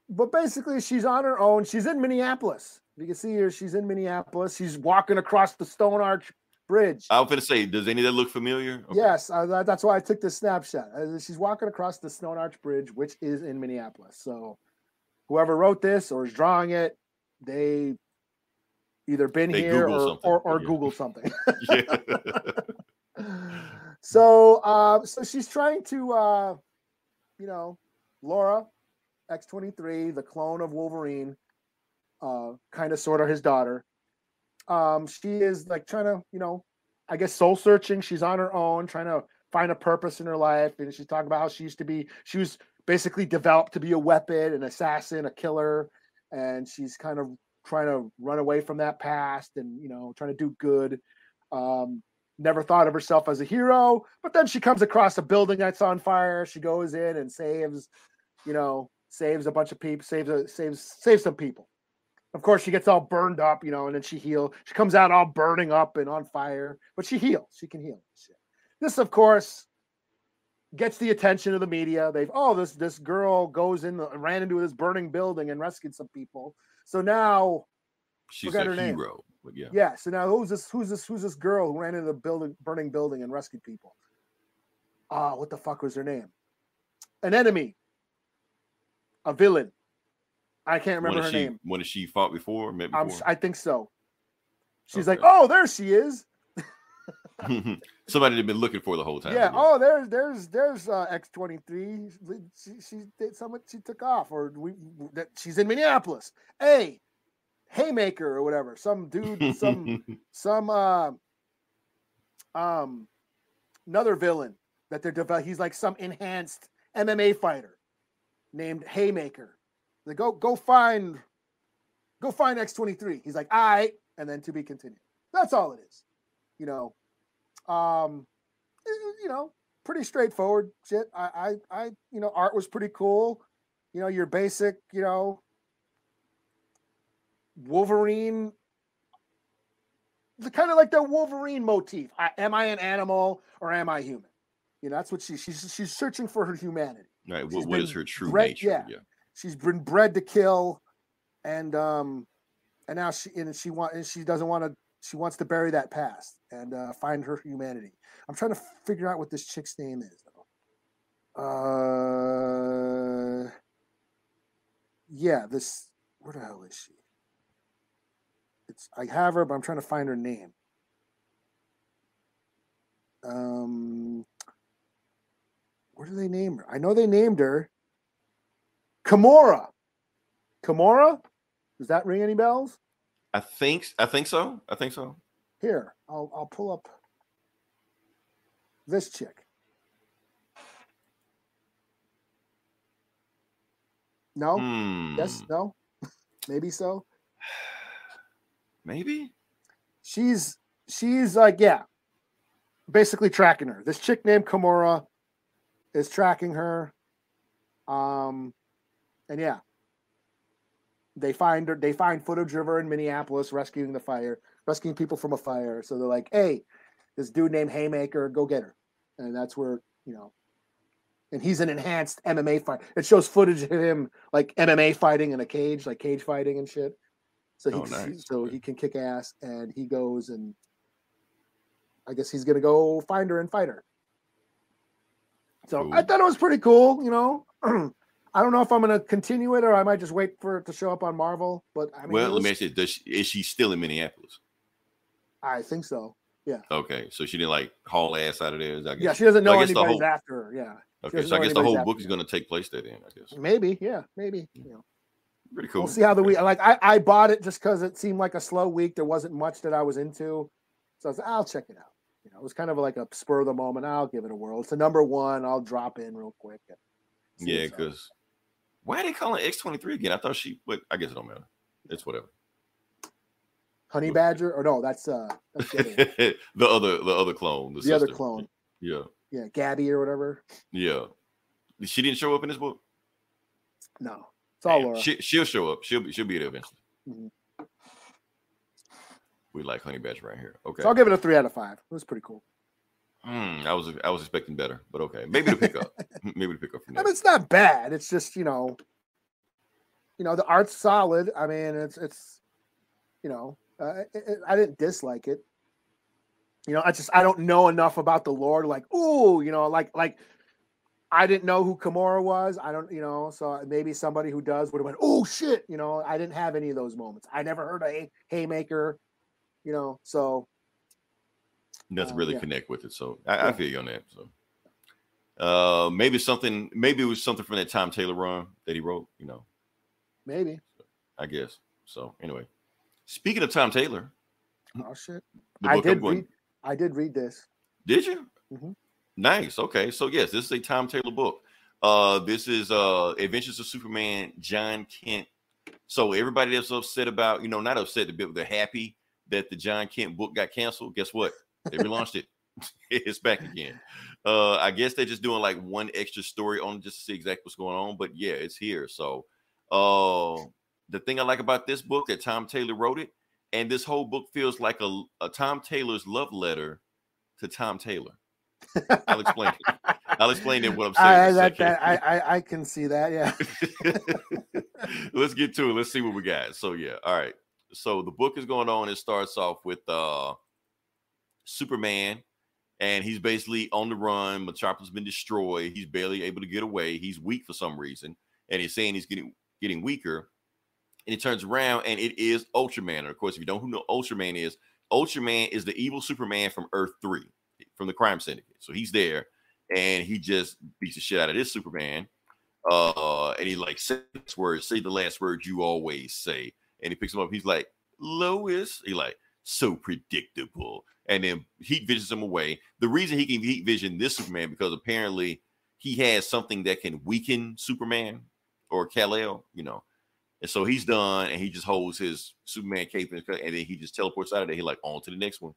But basically, she's on her own. She's in Minneapolis. You can see her. She's in Minneapolis. She's walking across the Stone Arch Bridge. I was going to say, does any of that look familiar? Okay. Yes, that's why I took this snapshot. She's walking across the Stone Arch Bridge, which is in Minneapolis. So whoever wrote this or is drawing it, they either been here or Googled something. So she's trying to, Laura, X-23, the clone of Wolverine, kind of sort of his daughter. She is like trying to, I guess soul searching. She's on her own, trying to find a purpose in her life. And she's talking about how she was basically developed to be a weapon, an assassin, a killer. And she's kind of trying to run away from that past and, trying to do good. Never thought of herself as a hero, but then she comes across a building that's on fire. She goes in and saves a bunch of people, saves some people. Of course, she gets all burned up, and then she heals. She comes out all burning up and on fire, but she heals. She can heal. This, of course, gets the attention of the media. This girl ran into this burning building and rescued some people. So now she's a hero. Name. Yeah. So now who's this girl who ran into the burning building and rescued people? What the fuck was her name? An enemy. A villain. I can't remember her name. When she fought before? I think so. She's like, oh, there she is. Somebody had been looking for the whole time. Yeah. Oh, there's X-23. She did something. She took off, or she's in Minneapolis. Hey, Haymaker or whatever. Some dude. some another villain that they're developing. He's like some enhanced MMA fighter named Haymaker. They go find X-23. He's like, all right, and then to be continued. That's all it is. Pretty straightforward shit. I art was pretty cool. Your basic, Wolverine, kind of like the Wolverine motif. Am I an animal or am I human? That's what she's searching for her humanity. Right. What is her true nature? Yeah. She's been bred to kill, and now she wants to bury that past and find her humanity. I'm trying to figure out what this chick's name is, though. Where the hell is she? I have her, but I'm trying to find her name. Where do they name her? I know they named her Kimura. Kimura? Does that ring any bells? I think so. Here, I'll pull up this chick. No? Yes? No? Maybe so? Maybe? She's like, yeah, basically tracking her. This chick named Kimura is tracking her. And yeah. They find footage of her in Minneapolis rescuing people from a fire. So they're like, hey, this dude named Haymaker, go get her. And that's where, and he's an enhanced MMA fighter. It shows footage of him like MMA fighting in a cage, like cage fighting and shit. So he can kick ass, and he goes, and I guess he's gonna go find her and fight her. So cool. I thought it was pretty cool, I don't know if I'm going to continue it or I might just wait for it to show up on Marvel. But I mean, let me ask you: is she still in Minneapolis? I think so. Yeah. Okay, so she didn't like haul ass out of there. I guess. Yeah, she doesn't know anybody's after her. Yeah. Okay, so I guess the whole book is going to take place there then. I guess. Maybe, yeah, maybe. Pretty cool. We'll see how the week. Like I bought it just because it seemed like a slow week. There wasn't much that I was into, so I was like, I'll check it out. It was kind of like a spur of the moment. I'll give it a whirl. It's a #1. I'll drop in real quick. Yeah, because why are they calling it X-23 again? I thought but I guess it don't matter. It's whatever. Honey Badger, or no, that's the other clone. The other clone. Yeah. Yeah, Gabby or whatever. Yeah. She didn't show up in this book? No. It's all Laura. She'll show up. She'll be there eventually. Mm-hmm. We like Honey Badger right here. Okay. So I'll give it a 3 out of 5. It was pretty cool. I was expecting better, but okay. Maybe to pick up. Maybe to pick up from there. I mean, it's not bad. It's just, the art's solid. I mean, it's I didn't dislike it. I don't know enough about the lore. Like, like I didn't know who Kimura was. I don't, so maybe somebody who does would have went, oh shit. I didn't have any of those moments. I never heard of Haymaker, so. Nothing really connect with it. So I feel you on that. So maybe it was something from that Tom Taylor run that he wrote, Maybe. I guess. So anyway, speaking of Tom Taylor. Oh shit. I did read this. Did you? Mm-hmm. Nice. Okay. So yes, this is a Tom Taylor book. This is Adventures of Superman, John Kent. So everybody that's upset about, not upset, but they're happy that the John Kent book got canceled. Guess what? They relaunched it. It's back again. I guess they're just doing like one extra story on just to see exactly what's going on. But yeah, it's here. So the thing I like about this book that Tom Taylor wrote it, and this whole book feels like a Tom Taylor's love letter to Tom Taylor. I'll explain it. I'll explain it what I'm saying. I can see that. Yeah. Let's get to it. Let's see what we got. So yeah. All right. So the book is going on. It starts off with Superman, and he's basically on the run. Metropolis has been destroyed. He's barely able to get away. He's weak for some reason, and he's saying he's getting weaker. And he turns around, and it is Ultraman. And of course, if you don't know who Ultraman is, Ultraman is the evil Superman from Earth 3, from the crime syndicate. So he's there, and he just beats the shit out of this Superman. And he like say the last word you always say. And he picks him up. He's like, Lois. He like, so predictable. And then heat visions him away. The reason he can heat vision this Superman, because apparently he has something that can weaken Superman or Kal-El, you know. And so he's done, and he just holds his Superman cape, and then he just teleports out of there. He like, on to the next one.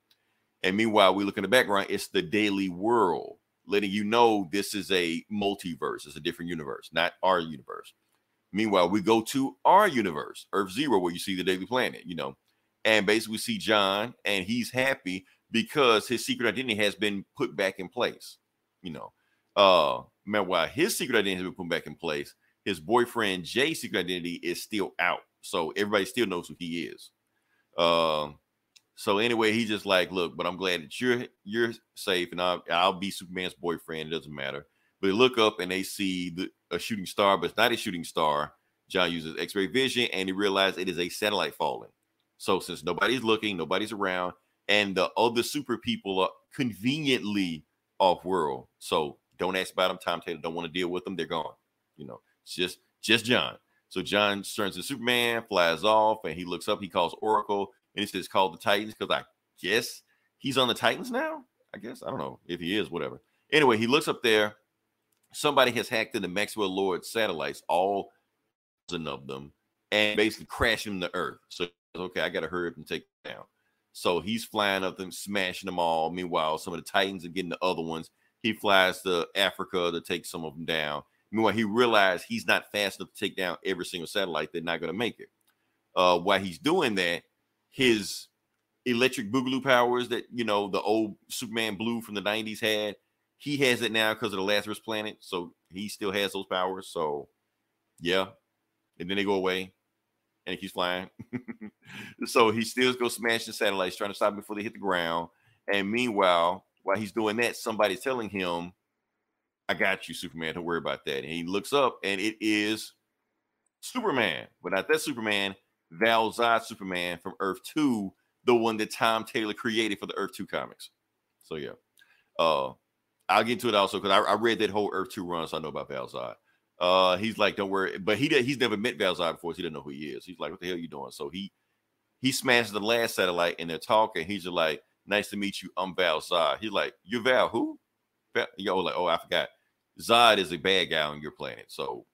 And meanwhile, we look in the background, it's the Daily World, letting you know this is a multiverse. It's a different universe, not our universe. Meanwhile, we go to our universe, Earth Zero, where you see the Daily Planet, you know. And basically we see John, and he's happy because his secret identity has been put back in place, you know. Meanwhile, his secret identity has been put back in place. His boyfriend Jay's secret identity is still out, so everybody still knows who he is. So anyway, he's just like, look, but I'm glad that you're safe, and I'll be Superman's boyfriend. It doesn't matter. But they look up and they see a shooting star, but it's not a shooting star. John uses X-ray vision, and he realizes it is a satellite falling. So since nobody's looking, nobody's around, and the other super people are conveniently off-world, so don't ask about them. Tom Taylor don't want to deal with them. They're gone. You know, it's just John. So John turns to Superman, flies off, and he looks up. He calls Oracle, and he says, call the Titans, because I guess he's on the Titans now. I guess. I don't know if he is, whatever. Anyway, he looks up there. Somebody has hacked into Maxwell Lord's satellites, all of them, and basically crashing them to Earth. So, okay, I got to hurry up and take them down. So he's flying up them, smashing them all. Meanwhile, some of the Titans are getting the other ones. He flies to Africa to take some of them down. Meanwhile, he realized he's not fast enough to take down every single satellite. They're not going to make it. While he's doing that, his electric boogaloo powers that, you know, the old Superman Blue from the 90s had, he has it now because of the Lazarus planet. So he still has those powers. So, yeah. And then they go away, and he keeps flying. So he still goes smashing satellites, trying to stop them before they hit the ground. And meanwhile, while he's doing that, somebody's telling him, I got you, Superman. Don't worry about that. And he looks up, and it is Superman. But not that Superman, Val Zod Superman from Earth 2, the one that Tom Taylor created for the Earth 2 comics. So, yeah. I'll get into it also because I read that whole Earth 2 run, so I know about Val Zod. He's like, don't worry. But he's never met Val Zod before, so he doesn't know who he is. He's like, what the hell are you doing? So he smashes the last satellite, and they're talking. He's just like, nice to meet you. I'm Val Zod. He's like, you're Val who? Yo, like, oh, I forgot. Zod is a bad guy on your planet. So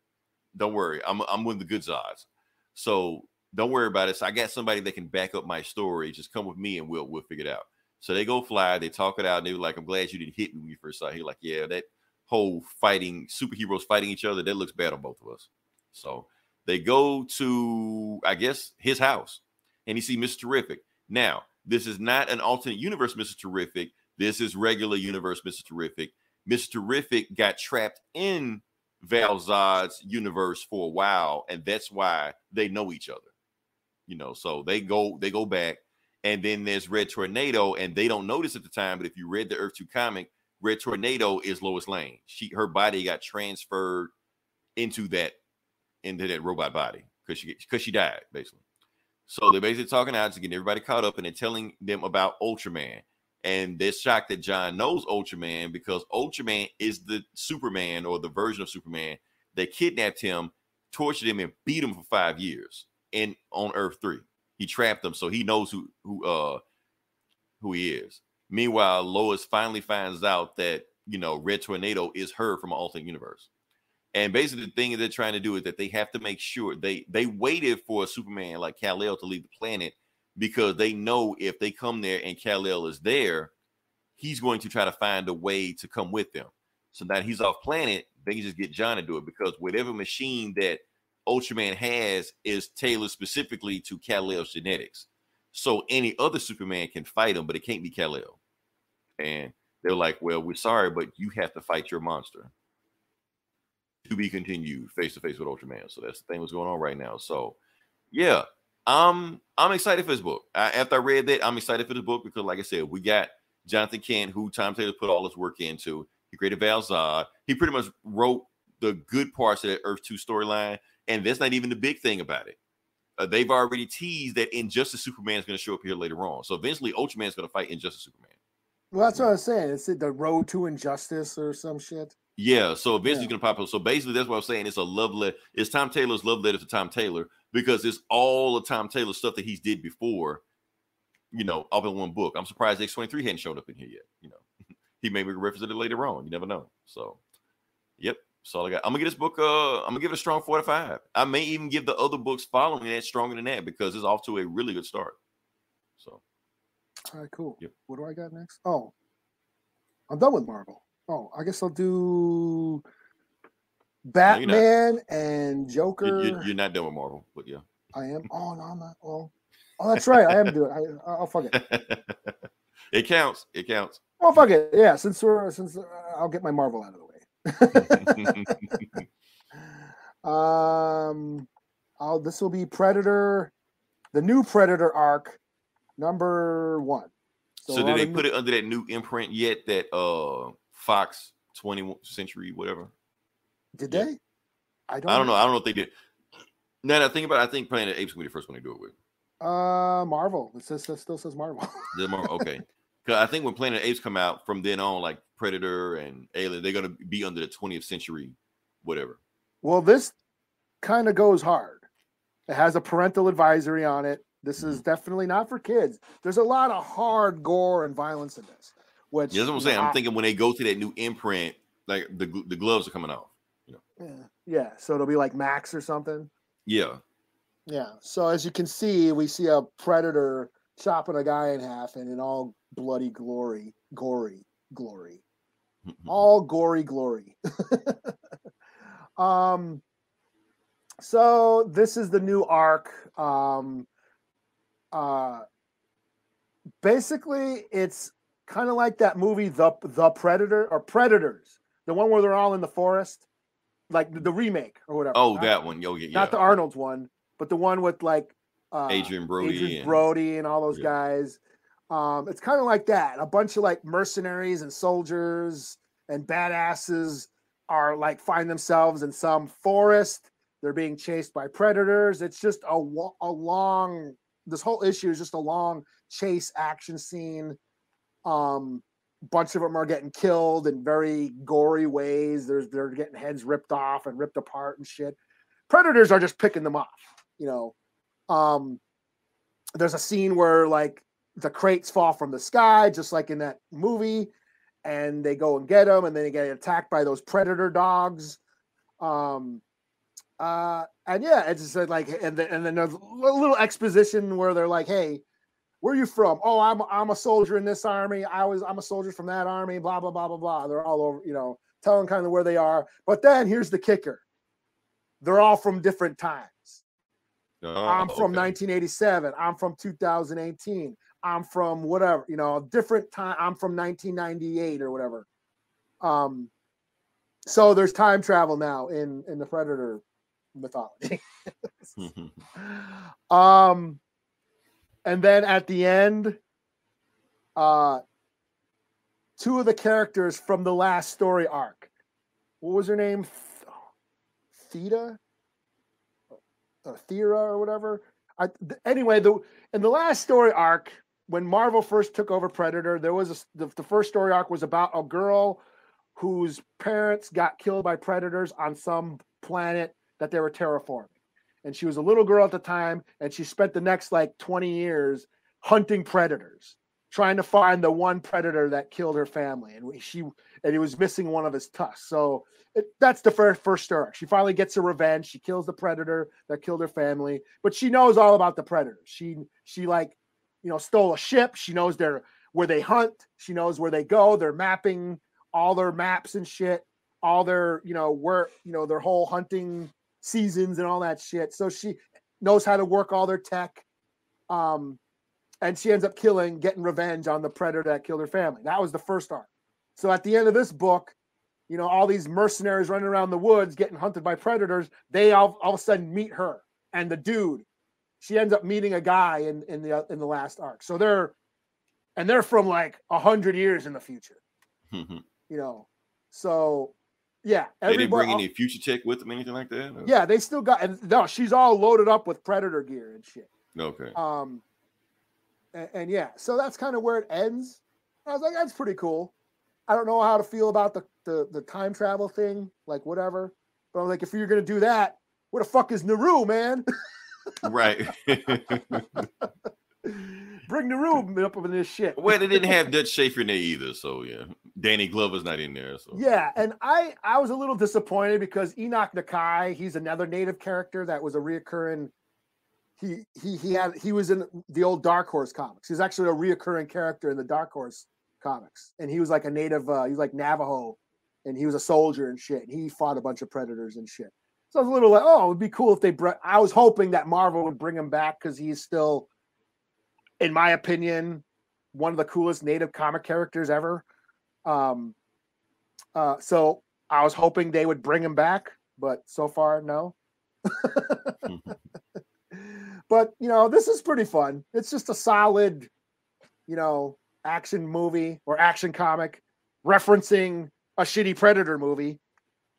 don't worry. I'm one of the good Zods. So don't worry about it. So I got somebody that can back up my story. Just come with me, and we'll figure it out. So they go fly. They talk it out. And they were like, I'm glad you didn't hit me when you first saw it. He's like, yeah, that whole fighting, superheroes fighting each other, that looks bad on both of us. So they go to, I guess, his house, and you see Mr. Terrific. Now, this is not an alternate universe Mr. Terrific. This is regular universe Mr. Terrific. Mr. Terrific got trapped in Val Zod's universe for a while, and that's why they know each other. You know, so they go back, and then there's Red Tornado, and they don't notice at the time, but if you read the Earth 2 comic, Red Tornado is Lois Lane. Her body got transferred into that robot body because she died, basically. So they're basically talking out to get everybody caught up, and they're telling them about Ultraman. And they're shocked that John knows Ultraman because Ultraman is the Superman, or the version of Superman that kidnapped him, tortured him, and beat him for 5 years on Earth 3. He trapped him, so he knows who he is. Meanwhile, Lois finally finds out that, you know, Red Tornado is her from an alternate universe. And basically the thing that they're trying to do is that they have to make sure they waited for a Superman like Kal-El to leave the planet, because they know if they come there and Kal-El is there, he's going to try to find a way to come with them. So now he's off planet, they can just get John to do it, because whatever machine that Ultraman has is tailored specifically to Kal-El's genetics. So any other Superman can fight him, but it can't be Kal-El. And they're like, well, we're sorry, but you have to fight your monster. To be continued, face to face with Ultraman. So that's the thing that's going on right now. So yeah, I'm excited for this book. After I read that, I'm excited for this book because, like I said, we got Jonathan Kent, who Tom Taylor put all his work into. He created Val Zod. He pretty much wrote the good parts of that Earth 2 storyline, and that's not even the big thing about it. they've already teased that Injustice Superman is going to show up here later on. So eventually, Ultraman is going to fight Injustice Superman. Well, that's what I was saying. It's the road to injustice or some shit. Yeah, so eventually it's going to pop up. So basically, that's what I'm saying. It's a love letter. It's Tom Taylor's love letter to Tom Taylor because it's all of Tom Taylor stuff that he's did before, all in one book. I'm surprised X-23 hadn't showed up in here yet. He may be represented later on. You never know. So, yep. That's all I got. I'm gonna get this book. I'm gonna give it a strong 4 out of 5. I may even give the other books following that stronger than that because it's off to a really good start. So, all right, cool. Yep. What do I got next? Oh, I'm done with Marvel. Oh, I guess I'll do Batman and Joker. You're not done with Marvel, but yeah, I am. Oh no, I'm not. Well, that's right. I am doing. I'll fuck it. It counts. It counts. Well, fuck it. Yeah, since I'll get my Marvel out of the way. This will be Predator, the new Predator arc, number 1. So did they put it under that new imprint yet? That Fox 20th Century, whatever. Did they? I don't know. I don't know if they did. Now that I think about it, I think Planet of the Apes will be the first one to do it with. Marvel. It still says Marvel. Okay. Because I think when Planet of the Apes come out, from then on, like Predator and Alien, they're going to be under the 20th century, whatever. Well, this kind of goes hard. It has a parental advisory on it. This is definitely not for kids. There's a lot of hard gore and violence in this. Which that's what I'm saying. I'm thinking when they go to that new imprint, like the gloves are coming off. Yeah. So it'll be like Max or something. Yeah. Yeah. So as you can see, we see a Predator chopping a guy in half, and in all bloody gory glory, all gory glory. So this is the new arc. Basically, it's kind of like that movie, the Predator or Predators, the one where they're all in the forest, like the remake or whatever. Oh, that one. Yeah. Not the Arnold's one, but the one with like Adrian Brody and all those guys. It's kind of like that. A bunch of like mercenaries and soldiers and badasses are like find themselves in some forest. They're being chased by predators. It's just a long. This whole issue is just a long chase action scene. Bunch of them are getting killed in very gory ways. They're getting heads ripped off and ripped apart and shit. Predators are just picking them off. There's a scene where like the crates fall from the sky, just like in that movie, and they go and get them, and then they get attacked by those predator dogs. And yeah, it's just like, and then there's a little exposition where they're like, "Hey, where are you from? Oh, I'm a soldier in this army. I'm a soldier from that army. Blah blah blah blah blah." They're all over, telling kind of where they are. But then here's the kicker: they're all from different times. I'm from 1987. I'm from 2018. I'm from whatever, different time. I'm from 1998 or whatever. So there's time travel now in the Predator mythology. And then at the end, two of the characters from the last story arc. What was her name? Theta or whatever. Anyway, in the last story arc, when Marvel first took over Predator, there was the first story arc was about a girl whose parents got killed by predators on some planet that they were terraforming. And she was a little girl at the time, and she spent the next like 20 years hunting predators, trying to find the one predator that killed her family. And he was missing one of his tusks. So that's the first story. She finally gets her revenge. She kills the predator that killed her family, but she knows all about the predators. She stole a ship. She knows where they hunt. She knows where they go. They're mapping all their maps and shit, all their, their whole hunting seasons and all that shit. So she knows how to work all their tech. And she ends up getting revenge on the predator that killed her family. That was the first arc. So at the end of this book, all these mercenaries running around the woods getting hunted by predators, they all of a sudden meet her and the dude. She ends up meeting a guy in the last arc. So they're from like 100 years in the future. So Yeah, They didn't bring any future tech with them, anything like that. Or? Yeah, they still got. And no, she's all loaded up with Predator gear and shit. Okay. And yeah, so that's kind of where it ends. I was like, that's pretty cool. I don't know how to feel about the time travel thing, like whatever. But I'm like, if you're gonna do that, where the fuck is Naru, man? Right. Bring Naru up in this shit. Well, they didn't have Dutch Schaefer in there either, so yeah. Danny Glover's not in there. So yeah, and I was a little disappointed because Enoch Nakai, he's another native character that was a reoccurring. He was in the old Dark Horse comics. He's actually a reoccurring character in the Dark Horse comics, and he was like a native. He was like Navajo, and he was a soldier and shit. And he fought a bunch of predators and shit. So I was a little like, oh, it would be cool if they. I was hoping that Marvel would bring him back because he's still, in my opinion, one of the coolest native comic characters ever. So I was hoping they would bring him back, but so far, no. But, this is pretty fun. It's just a solid, action movie or action comic referencing a shitty Predator movie.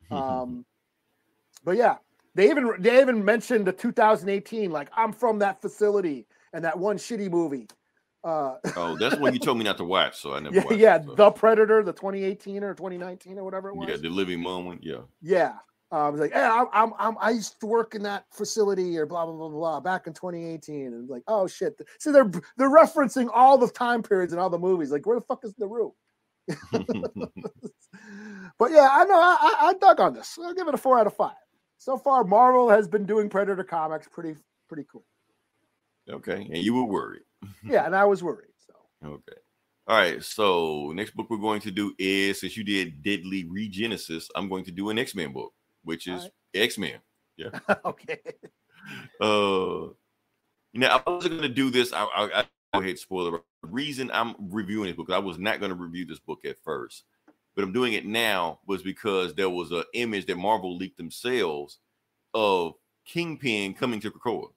But yeah, they even mentioned the 2018, like, I'm from that facility and that one shitty movie. Oh, that's when you told me not to watch, so I never watched it, so. The Predator, the 2018 or 2019 or whatever it was. Yeah, the Living Moment. Yeah. Yeah. I was like, hey, I used to work in that facility or blah blah blah blah back in 2018, and like, oh shit. So they're referencing all the time periods in all the movies. Like, where the fuck is Naru? But yeah, I know I dug on this. I'll give it a 4 out of 5. So far, Marvel has been doing Predator comics pretty cool. Okay, and you were worried. Yeah, and I was worried. So okay. All right, so next book we're going to do is, since you did Deadly Regenesis, I'm going to do an X-Men book, which is X-Men. Yeah. Okay. I wasn't going to do this. I go ahead, spoiler. The reason I'm reviewing this book, I was not going to review this book at first, but I'm doing it now was because there was an image that Marvel leaked themselves of Kingpin coming to Krakoa.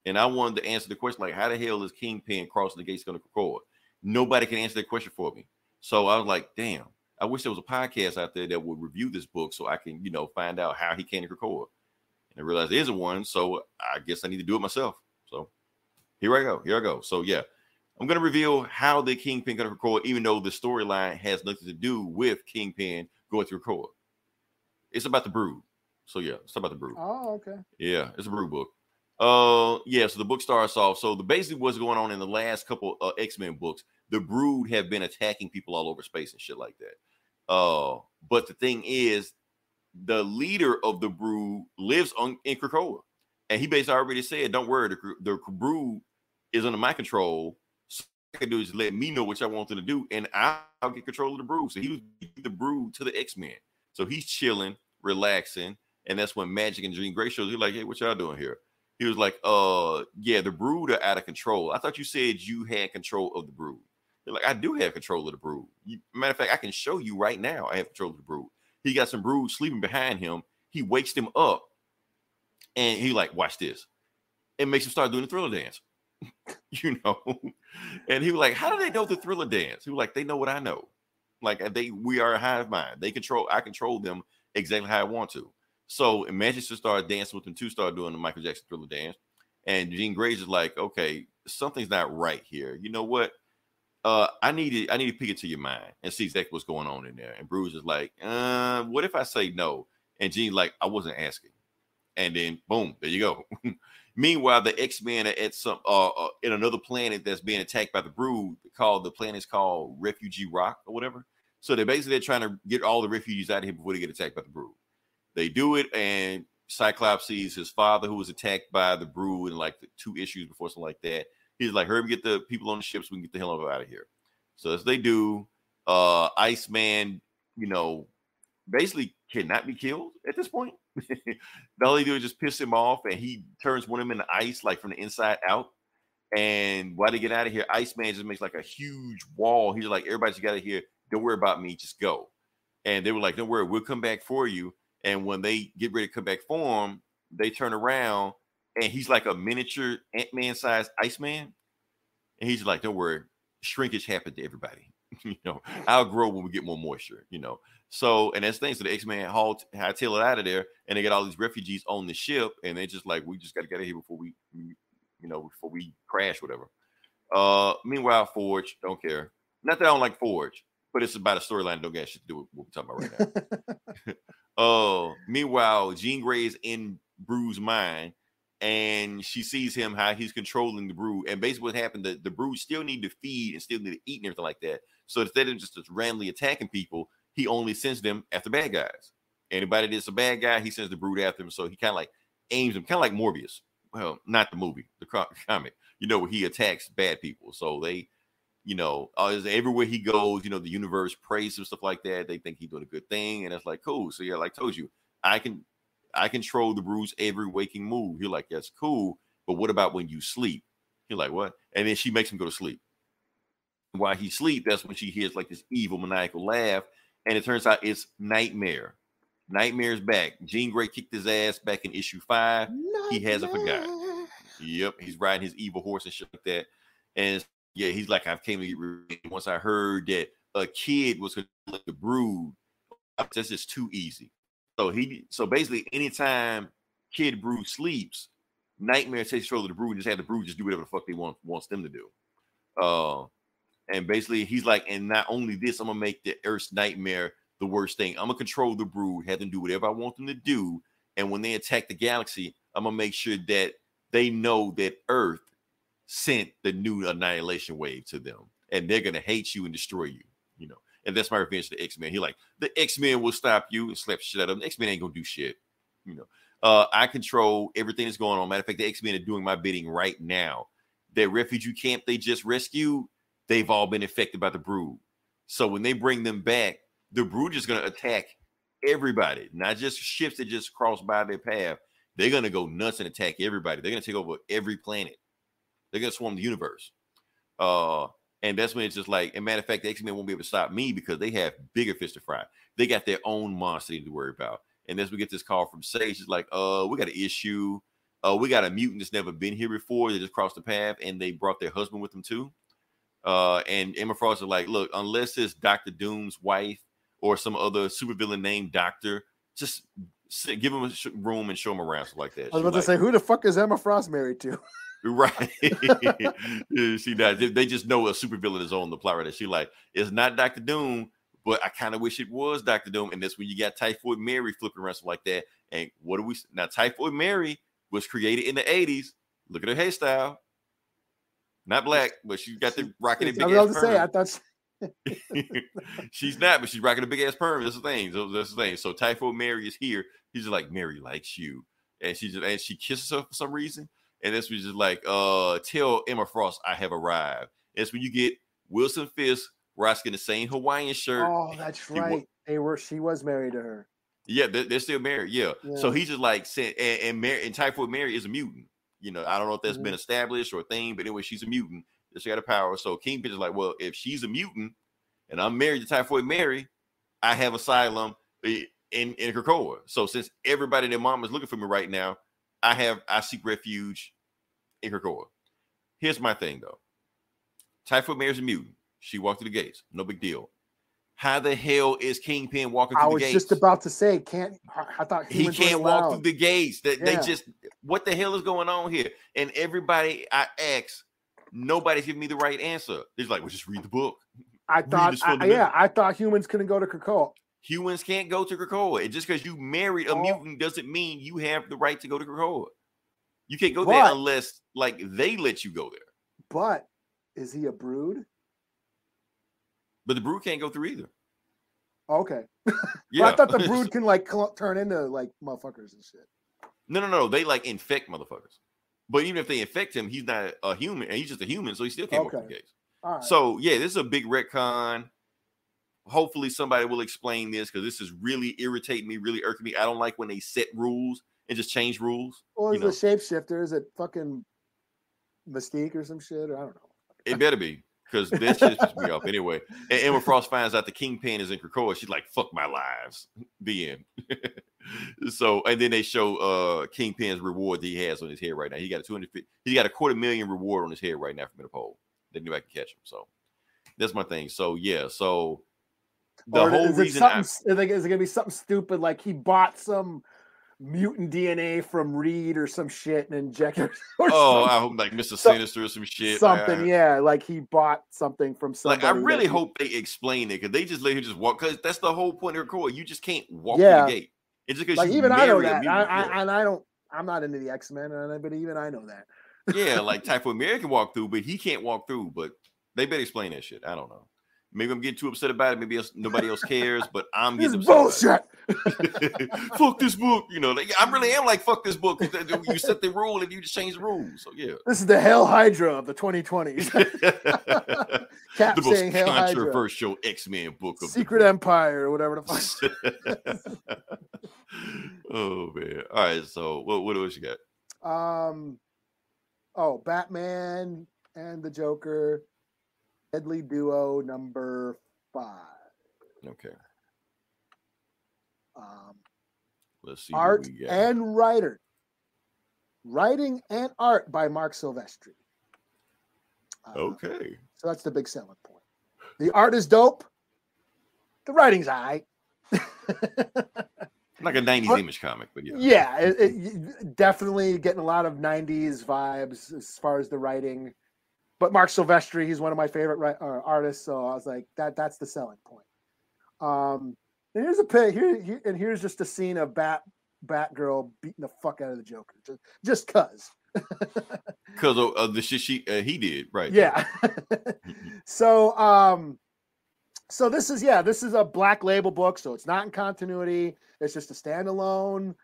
And I wanted to answer the question, like, how the hell is Kingpin crossing the gates going to Krakoa? Nobody can answer that question for me. So I was like, damn, I wish there was a podcast out there that would review this book so I can, find out how he came to Krakoa. And I realized there isn't one, so I guess I need to do it myself. So here I go. So yeah, I'm going to reveal how the Kingpin got to Krakoa, even though the storyline has nothing to do with Kingpin going to Krakoa. It's about the Brood. So yeah, it's about the Brood. Oh, okay. Yeah, it's a Brood book. So the book starts off. So basically what's going on in the last couple X-Men books, the Brood have been attacking people all over space and shit like that. But the thing is, the leader of the Brood lives in Krakoa, and he basically already said, "Don't worry, the Brood is under my control. So what I can do is let me know what y'all want them to do, and I'll get control of the Brood." So he was the Brood to the X-Men. So he's chilling, relaxing, and that's when Magic and Jean Grey shows. He's like, "Hey, what y'all doing here?" He was like, yeah, the Brood are out of control. I thought you said you had control of the Brood. They're like, I do have control of the Brood. Matter of fact, I can show you right now I have control of the Brood. He got some Brood sleeping behind him. He wakes them up, and he like, watch this. It makes him start doing the Thriller dance, And he was like, how do they know the Thriller dance? He was like, they know what I know. Like, we are a hive mind. I control them exactly how I want to. So Magic just started dancing with them too, started doing the Michael Jackson Thriller dance. And Jean Grey's is like, okay, something's not right here. You know what? I need to pick it to your mind and see exactly what's going on in there. And Bruce is like, what if I say no? And Jean's like, I wasn't asking. And then boom, there you go. Meanwhile, the X-Men are at some in another planet that's being attacked by the Brood. The planet's called Refugee Rock or whatever. So they're trying to get all the refugees out of here before they get attacked by the Brood. They do it, and Cyclops sees his father, who was attacked by the Brood in like 2 issues before, something like that. He's like, hurry, get the people on the ships, we can get the hell out of here. So as they do, Iceman, basically cannot be killed at this point. All they do is just piss him off, and he turns one of them into ice, like from the inside out. And while they get out of here, Iceman just makes like a huge wall. He's like, everybody's got to here. Don't worry about me, just go. And they were like, don't worry, we'll come back for you. And when they get ready to come back for him, they turn around, and he's like a miniature Ant-Man sized Iceman. And he's like, don't worry, shrinkage happened to everybody. I'll grow when we get more moisture. So, and that's the thing. So the X-Men hightail it out of there, and they get all these refugees on the ship, and they just like, we just got to get out of here before we crash, whatever. Meanwhile, Forge don't care. Not that I don't like Forge, but it's about a storyline that don't get shit to do with what we're talking about right now. Meanwhile, Jean Grey's in Brew's mind, and she sees him how he's controlling the Brew. And basically, what happened, the Brew still need to feed and still need to eat and everything like that. So instead of just randomly attacking people, he only sends them after bad guys. Anybody that's a bad guy, he sends the Brood after him. So he kind of like aims them, kind of like Morbius. Well, not the movie, the comic. Where he attacks bad people. So they, everywhere he goes, the universe prays him, stuff like that. They think he's doing a good thing, and it's like, cool. So yeah, like I told you, I control the Brood's every waking move. You're like, that's cool, but what about when you sleep? You're like, what? And then she makes him go to sleep. While he sleeps, that's when she hears like this evil maniacal laugh, and it turns out it's Nightmare. Nightmare's back. Jean Grey kicked his ass back in issue 5. He hasn't forgotten. Yep, he's riding his evil horse and shit like that. And yeah, he's like, I came to get revenge. Once I heard that a kid was going to let the Brood, that's just too easy. So basically, anytime Kid Brood sleeps, Nightmare takes control of the Brood and just have the Brood just do whatever the fuck they wants them to do. And basically, he's like, and not only this, I'm gonna make the Earth's Nightmare the worst thing. I'm gonna control the Brood, have them do whatever I want them to do. And when they attack the galaxy, I'm gonna make sure that they know that Earth sent the new annihilation wave to them, and they're gonna hate you and destroy you. And that's my revenge to the X-Men. He like, the X-Men will stop you and slap shit out of them. The X-Men ain't gonna do shit. I control everything that's going on. Matter of fact, the X-Men are doing my bidding right now. That refugee camp they just rescued, they've all been infected by the Brood. So when they bring them back, the Brood is going to attack everybody, not just ships that just cross by their path. They're going to go nuts and attack everybody. They're going to take over every planet. They're going to swarm the universe. And that's when it's just like, and matter of fact, the X-Men won't be able to stop me because they have bigger fish to fry. They got their own monster to worry about. And as we get this call from Sage, it's like, we got an issue. We got a mutant that's never been here before. They just crossed the path, and they brought their husband with them too. And Emma Frost is like, look, unless it's Dr. Doom's wife or some other supervillain named Doctor, just give him a room and show him around, stuff like that. I was about to say, who the fuck is Emma Frost married to? Right. She does. They just know a supervillain is on the plot right there. She like, it's not Dr. Doom, but I kind of wish it was Dr. Doom. And that's when you got Typhoid Mary flipping around, stuff like that. And what do we now? Typhoid Mary was created in the 80s. Look at her hairstyle. Not black, but she's got the rocking a big ass perm. I thought she's not, but she's rocking a big ass perm. That's the thing. That's the thing. So Typhoid Mary is here. He's just like, Mary likes you, and she kisses her for some reason. And that's when she's just like, tell Emma Frost I have arrived. That's when you get Wilson Fisk rocking the same Hawaiian shirt. Oh, that's right. She was married to her. Yeah, they're still married. Yeah. So he's just like, and Typhoid Mary is a mutant. I don't know if that's been established or a thing, but anyway, she's a mutant. She got a power. So Kingpin is like, well, if she's a mutant and I'm married to Typhoid Mary, I have asylum in Krakoa. So since everybody and their mom is looking for me right now, I seek refuge in Krakoa. Here's my thing though. Typhoid Mary's a mutant. She walked through the gates. No big deal. How the hell is Kingpin walking through the gates? I was just about to say, I thought he can't walk through the gates. They just, what the hell is going on here? And everybody I ask, nobody's giving me the right answer. They're like, well, just read the book. I thought humans couldn't go to Krakoa. Humans can't go to Krakoa. And just because you married a mutant doesn't mean you have the right to go to Krakoa. You can't go there unless like they let you go there. But is he a Brood? But the Brood can't go through either. Okay. Yeah. I thought the Brood can like turn into like motherfuckers and shit. No. They like infect motherfuckers. But even if they infect him, he's not a human, and he's just a human, so he still can't walk through the gates. All right. So yeah, this is a big retcon. Hopefully somebody will explain this because this is really irritating me, really irking me. I don't like when they set rules and just change rules. Well, is a shapeshifter? Is it fucking Mystique or some shit? Or I don't know. It better be. Because that shit pisses me off anyway. And Emma Frost finds out the Kingpin is in Krakoa. She's like, fuck my lives. The end. So, and then they show Kingpin's reward that he has on his head right now. He got a $250,000 reward on his head right now from Interpol. They knew I can catch him. So, That's my thing. So yeah, so the Or whole is it reason something? Is it gonna be something stupid like he bought some mutant DNA from Reed or some shit and injected or something? I hope like Mr. Sinister or some shit. Something, yeah, like he bought something from somebody. Like I really hope they explain it because they just let him just walk. Because that's the whole point of her core. You just can't walk through the gate. It's just because like you even I know marry a that. mutant. I'm not into the X-Men, but even I know that. Yeah, like Typhoid Mary can walk through, but he can't walk through. But they better explain that shit. I don't know. Maybe I'm getting too upset about it. Maybe nobody else cares, but I'm getting upset. Bullshit. Fuck this book. You know, like, I really am like, fuck this book. You set the rule and you just change the rules. So yeah. This is the Hail Hydra of the 2020s. Cap the saying most Hail controversial Hydra. X-Men book of Secret Empire or whatever the fuck. Oh man. All right. So what else you got? Batman and the Joker. Deadly Duo number 5. Okay. Let's see. Art and writer. Writing and art by Mark Silvestri. Okay. So that's the big selling point. The art is dope. The writing's all right. Like a 90s image comic, but yeah. Yeah, it definitely getting a lot of 90s vibes as far as the writing. But Mark Silvestri, he's one of my favorite artists, so I was like, that's the selling point. And here's a pic here, and here's just a scene of Batgirl beating the fuck out of the Joker, just cause. Because of the shit he did, right? Yeah. So this is a Black Label book, so it's not in continuity. It's just a standalone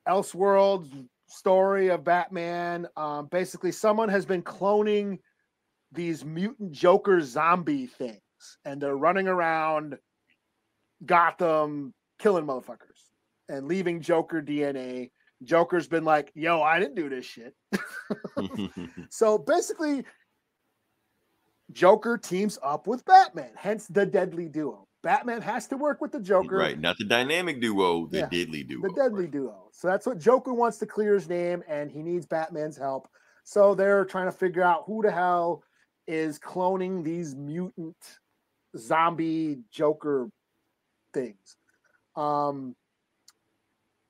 Elseworlds story of Batman. Basically, someone has been cloning these mutant Joker zombie things, and they're running around Gotham killing motherfuckers and leaving Joker DNA. Joker's been like, yo, I didn't do this shit. So basically, Joker teams up with Batman, hence the Deadly Duo. Batman has to work with the Joker. Right, not the dynamic duo, the Deadly Duo. The Deadly Duo. So that's what Joker wants to clear his name, and he needs Batman's help. So they're trying to figure out who the hell is cloning these mutant zombie Joker things.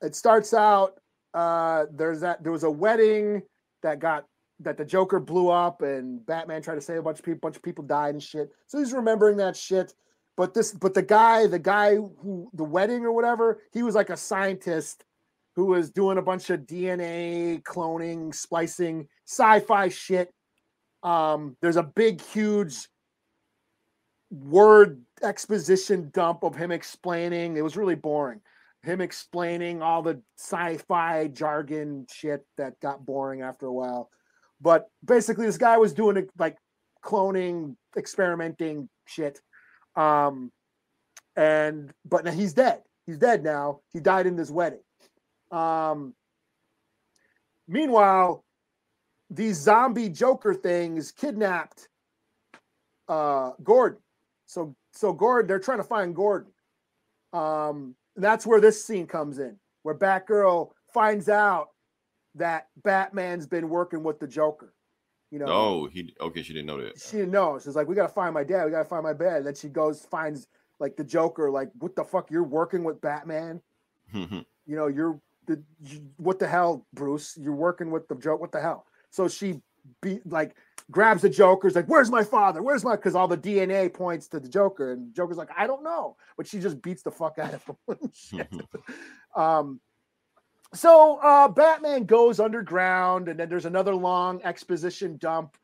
It starts out there was a wedding that the Joker blew up, and Batman tried to save a bunch of people died and shit. So he's remembering that shit. But the guy who the wedding or whatever, he was like a scientist who was doing a bunch of DNA cloning, splicing, sci-fi shit. There's a big, huge word exposition dump of him explaining. It was really boring. Him explaining all the sci-fi jargon shit that got boring after a while. But basically, this guy was doing like cloning, experimenting shit. But now he's dead. He's dead now. He died in this wedding. Meanwhile, these zombie Joker things kidnapped Gordon. So Gordon, they're trying to find Gordon. That's where this scene comes in, where Batgirl finds out that Batman's been working with the Joker. You know. She didn't know that. She didn't know. She's like, we gotta find my dad. We gotta find my dad. And then she finds like the Joker. Like, what the fuck? You're working with Batman? You know, what the hell, Bruce? You're working with the Joker. What the hell? So she grabs the Joker's like, where's my father? Because all the DNA points to the Joker, and Joker's like, I don't know, but she just beats the fuck out of him. So Batman goes underground, and then there's another long exposition dump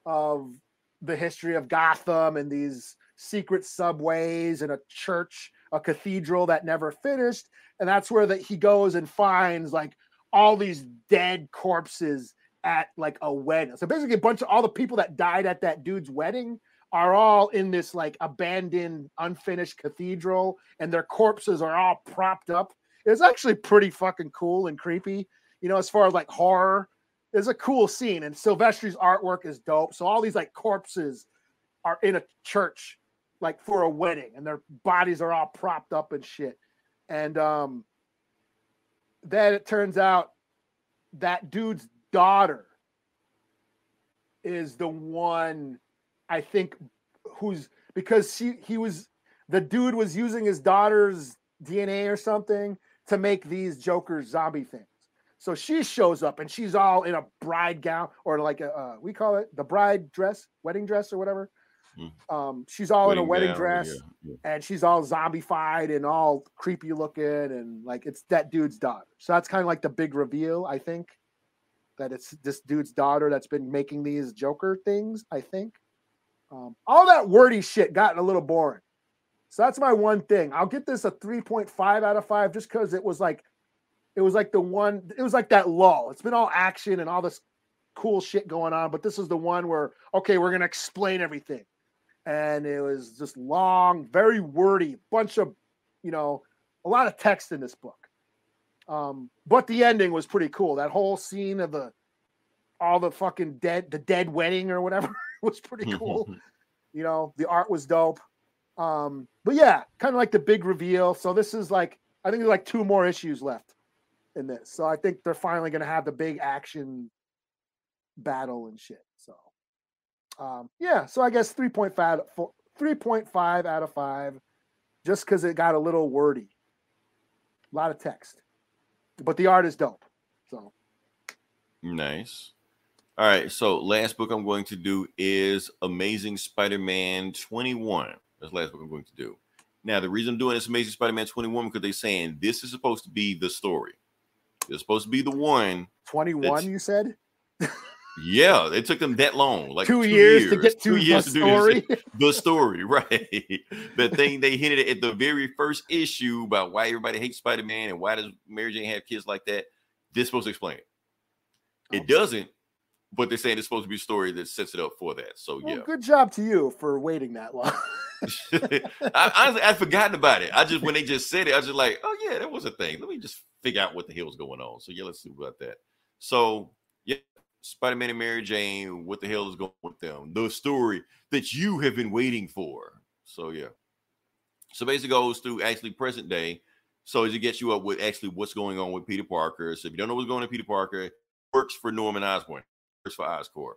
of the history of Gotham and these secret subways and a church, a cathedral that never finished. And that's where he goes and finds like all these dead corpses at like a wedding. So basically all the people that died at that dude's wedding are all in this like abandoned, unfinished cathedral, and their corpses are all propped up. It's actually pretty fucking cool and creepy, you know, as far as like horror. It's a cool scene, and Silvestri's artwork is dope. So all these like corpses are in a church, like for a wedding, and their bodies are all propped up and shit. And then it turns out that dude's daughter is the one, I think, because the dude was using his daughter's DNA or something to make these Joker zombie things. So she shows up and she's all in a bride gown, or like we call it the bride dress, wedding dress or whatever. She's all in a wedding dress, and she's all zombified and all creepy looking, and like it's that dude's daughter. So that's kind of like the big reveal, I think, that it's this dude's daughter that's been making these Joker things, I think. All that wordy shit gotten a little boring. So that's my one thing. I'll get this a 3.5 out of 5 just because it was like that lull. It's been all action and all this cool shit going on, but this is the one where, okay, we're going to explain everything. And it was just long, very wordy, bunch of, a lot of text in this book. But the ending was pretty cool. That whole scene of all the fucking dead wedding or whatever was pretty cool. The art was dope. But yeah, kind of like the big reveal. So this is I think there's like 2 more issues left in this. So I think they're finally going to have the big action battle and shit. So, yeah, so I guess 3.5 out of 5, just because it got a little wordy. A lot of text. But the art is dope. So nice. All right. So last book I'm going to do is Amazing Spider-Man 21. That's the last book I'm going to do. Now, the reason I'm doing this Amazing Spider-Man 21 because they're saying this is supposed to be the story. It's supposed to be the one. 21, you said? Yeah, it took them that long, like 2 years to get to 2 years the to story. do this. The story, right? The thing they hinted at the very first issue about why everybody hates Spider-Man and why does Mary Jane have kids like that. This is supposed to explain it. It doesn't, but they're saying it's supposed to be a story that sets it up for that. So yeah, good job to you for waiting that long. I'd forgotten about it. When they just said it, I was just like, oh yeah, that was a thing. Let me just figure out what the hell's going on. So yeah, let's see about that. So yeah, Spider-Man and Mary Jane, what the hell is going on with them? The story that you have been waiting for. So yeah. So basically goes through actually present day. So as it gets you up with actually what's going on with Peter Parker. So if you don't know what's going on with Peter Parker, works for Norman Osborn, works for Oscorp.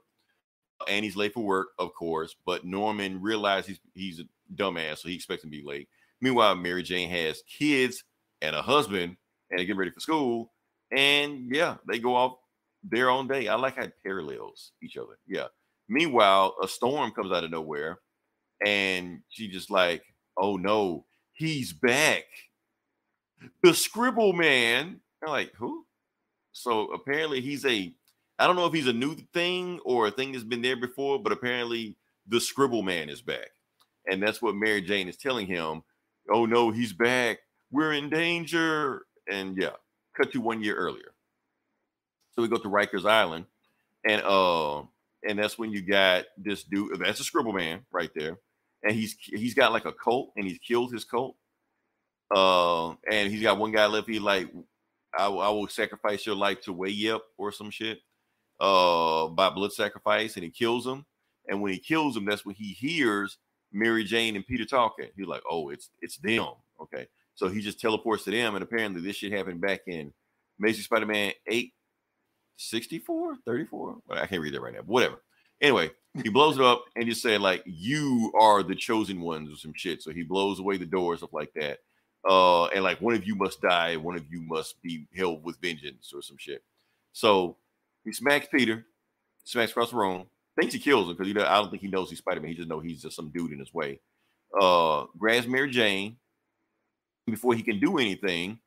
And he's late for work, of course, but Norman realized he's a dumbass, so he expects him to be late. Meanwhile, Mary Jane has kids and a husband and they get ready for school. And yeah, they go off their own day. I like how it parallels each other. Yeah. Meanwhile, a storm comes out of nowhere and she just like, oh no, he's back. The Scribble Man. I'm like, who? So apparently I don't know if he's a new thing or a thing that's been there before, but apparently the Scribble Man is back. And that's what Mary Jane is telling him. Oh no, he's back. We're in danger. And yeah, cut to 1 year earlier. So we go to Rikers Island. And that's when you got this dude. That's a Scribble Man right there. And he's got like a cult and he's killed his cult. And he's got one guy left. He's like, I will sacrifice your life to Way Up or some shit. By blood sacrifice, and he kills him. And when he kills him, that's when he hears Mary Jane and Peter talking. He's like, oh, it's them. Okay. So he just teleports to them. And apparently this shit happened back in Amazing Spider-Man 864, 34. Well, I can't read that right now, but whatever. Anyway, he blows it up and just said, like, you are the chosen ones or some shit. So he blows away the door, stuff like that. And like, one of you must die, one of you must be held with vengeance or some shit. So he smacks Peter, smacks across the room, thinks he kills him because I don't think he knows he's Spider-Man. He just knows he's just some dude in his way. Grabs Mary Jane. Before he can do anything,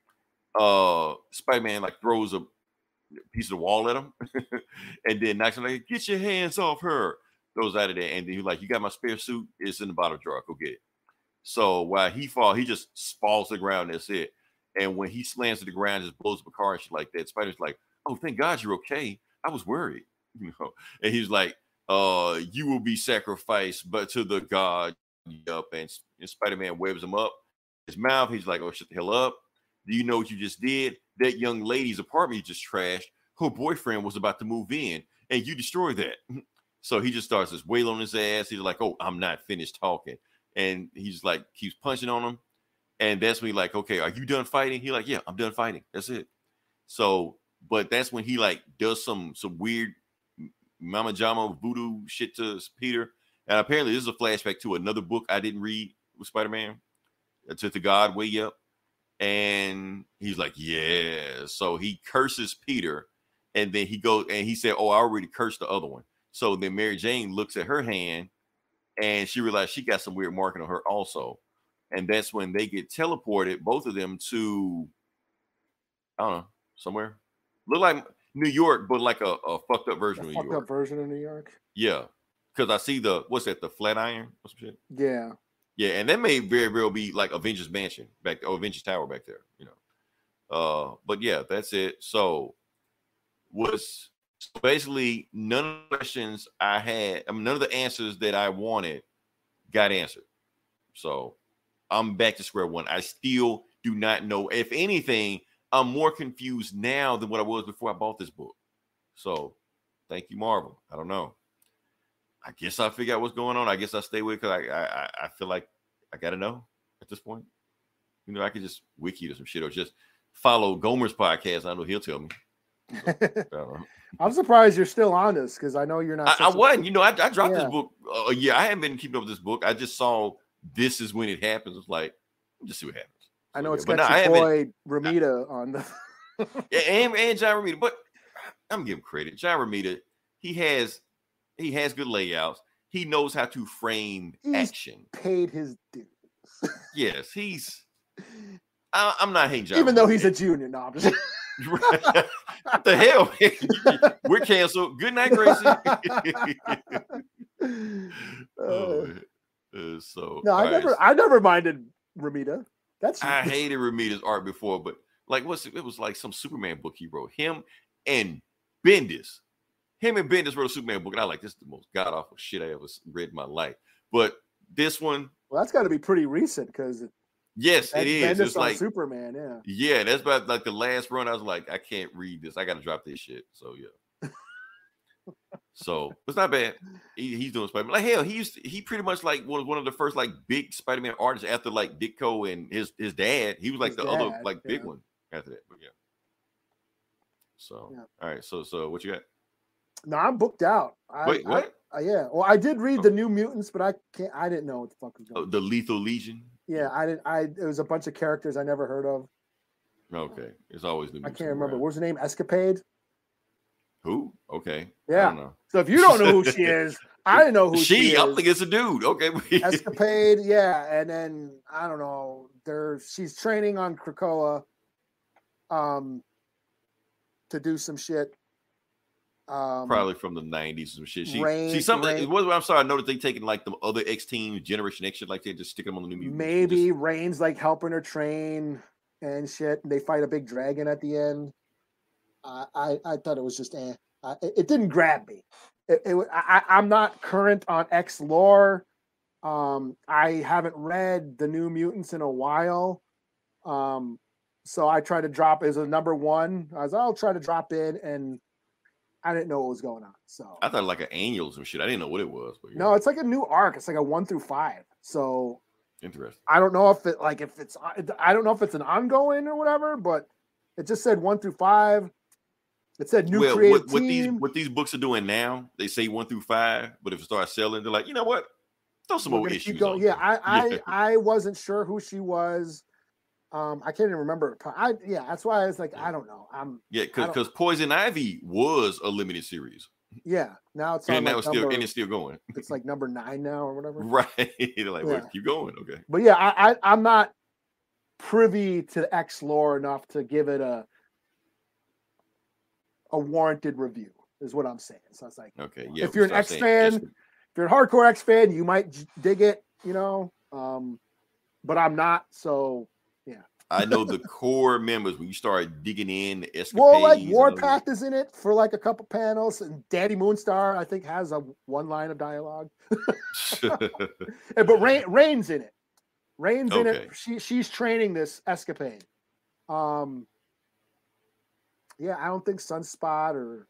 Spider-Man like throws a piece of the wall at him and then knocks him like, get your hands off her. Throws out of there. And then he's like, you got my spare suit? It's in the bottom drawer. Go get it. So while he falls, he just falls to the ground. That's it. And when he slams to the ground, just blows up a car and shit like that, Spider's like, oh, thank God you're okay. I was worried, And he's like, you will be sacrificed, but to the God. Up and Spider-Man webs him up. His mouth. He's like, oh, shut the hell up. Do you know what you just did? That young lady's apartment you just trashed. Her boyfriend was about to move in, and you destroyed that. So he just starts this wail on his ass. He's like, oh, I'm not finished talking, and he's like, keeps punching on him. And that's when he's like, okay, are you done fighting? He's like, yeah, I'm done fighting. That's it. So. But that's when he like does some weird mama jama voodoo shit to Peter, And apparently, this is a flashback to another book I didn't read with Spider-Man, to the God Way Up. And he's like, yeah. So he curses Peter, and then he goes and he said, oh, I already cursed the other one. So then Mary Jane looks at her hand, and she realized she got some weird marking on her also. And that's when they get teleported, both of them, to, I don't know, somewhere. Look like New York, but like a fucked up version of New York. Fucked up version of New York. Yeah. Because I see what's that, the Flatiron or some shit? Yeah. Yeah, and that may very well be like Avengers Mansion back there, or Avengers Tower back there, you know. But yeah, that's it. So basically none of the questions I had, none of the answers that I wanted got answered. So I'm back to square one. I still do not know. If anything, I'm more confused now than what I was before I bought this book. So thank you, Marvel. I don't know. I guess I figure out what's going on. I guess I stay with it because I feel like I gotta know at this point. You know, I could just wiki to some shit or just follow Gomer's podcast. I know he'll tell me. So, I'm surprised you're still on this because I know you're not. I wasn't. You know, I dropped this book a year. I haven't been keeping up with this book. I just saw this is when it happens. It's like, just see what happens. I know it's but got your boy Romita on the. and John Romita, but I'm gonna give him credit. John Romita, he has good layouts. He knows how to frame action. Paid his dues. Yes, I'm not hating John. Even though he's a junior. No, I'm just. What the hell? We're canceled. Good night, Gracie. So no, I never minded Romita. I hated Romita's art before, but like it was like some Superman book he wrote. Him and Bendis wrote a Superman book, and I like, this is the most god awful shit I ever read in my life. But this one, well, that's got to be pretty recent because yes, it is. Bendis it's like Superman, yeah. That's about like the last run. I was like, I can't read this. I got to drop this shit. So yeah. So it's not bad. He's doing Spider-Man. Like hell, he pretty much like was one of the first like big Spider-Man artists after like Ditko and his dad. He was like other like big one after that. But yeah. So all right. So what you got? No, I'm booked out. Wait, what? Yeah. Well, I did read the New Mutants, but I didn't know what the fuck was going on. The Lethal Legion. Yeah, it was a bunch of characters I never heard of. Okay, it's always New Mutants. I can't remember. What was her name? Escapade. Who? Okay. Yeah. I don't know. So if you don't know who she is, I didn't know who she is. I think it's a dude. Okay. Escapade, yeah. And then I don't know. She's training on Krakoa to do some shit. Probably from the 90s or some shit. I'm sorry, I know that they taking like the other X teams, Generation X shit like that, just stick them on the New Mutants. Maybe Reign's like helping her train and shit. And they fight a big dragon at the end. I thought it was just it didn't grab me. I'm not current on X lore. I haven't read the New Mutants in a while. So I tried to drop as a number one. I'll try to drop in, and I didn't know what was going on. So I thought like an annual or some shit. I didn't know what it was. But no, it's like a new arc. It's like a 1 through 5. So interesting. I don't know if I don't know if it's an ongoing or whatever, but it just said 1 through 5. It said new creative team. What these books are doing now, they say 1 through 5, but if it starts selling, they're like, you know what? Throw some more issues on. Yeah, I wasn't sure who she was. I can't even remember. That's why I was like, I don't know. Because Poison Ivy was a limited series. Yeah, now it's and it's still going. It's like number 9 now or whatever. Right? Well, keep going. Okay. But yeah, I'm not privy to X lore enough to give it a warranted review. Is what I'm saying. So it's like, okay, yeah. If you're an X fan, if you're a hardcore X fan, you might dig it, you know. But I'm not. So. Yeah, I know the core members when you start digging in the escapades. Well, like Warpath is in it for like a couple panels, and Daddy Moonstar I think has one line of dialogue. But Rain's in it. Rain's in it. She's training this escapade. Yeah, I don't think Sunspot or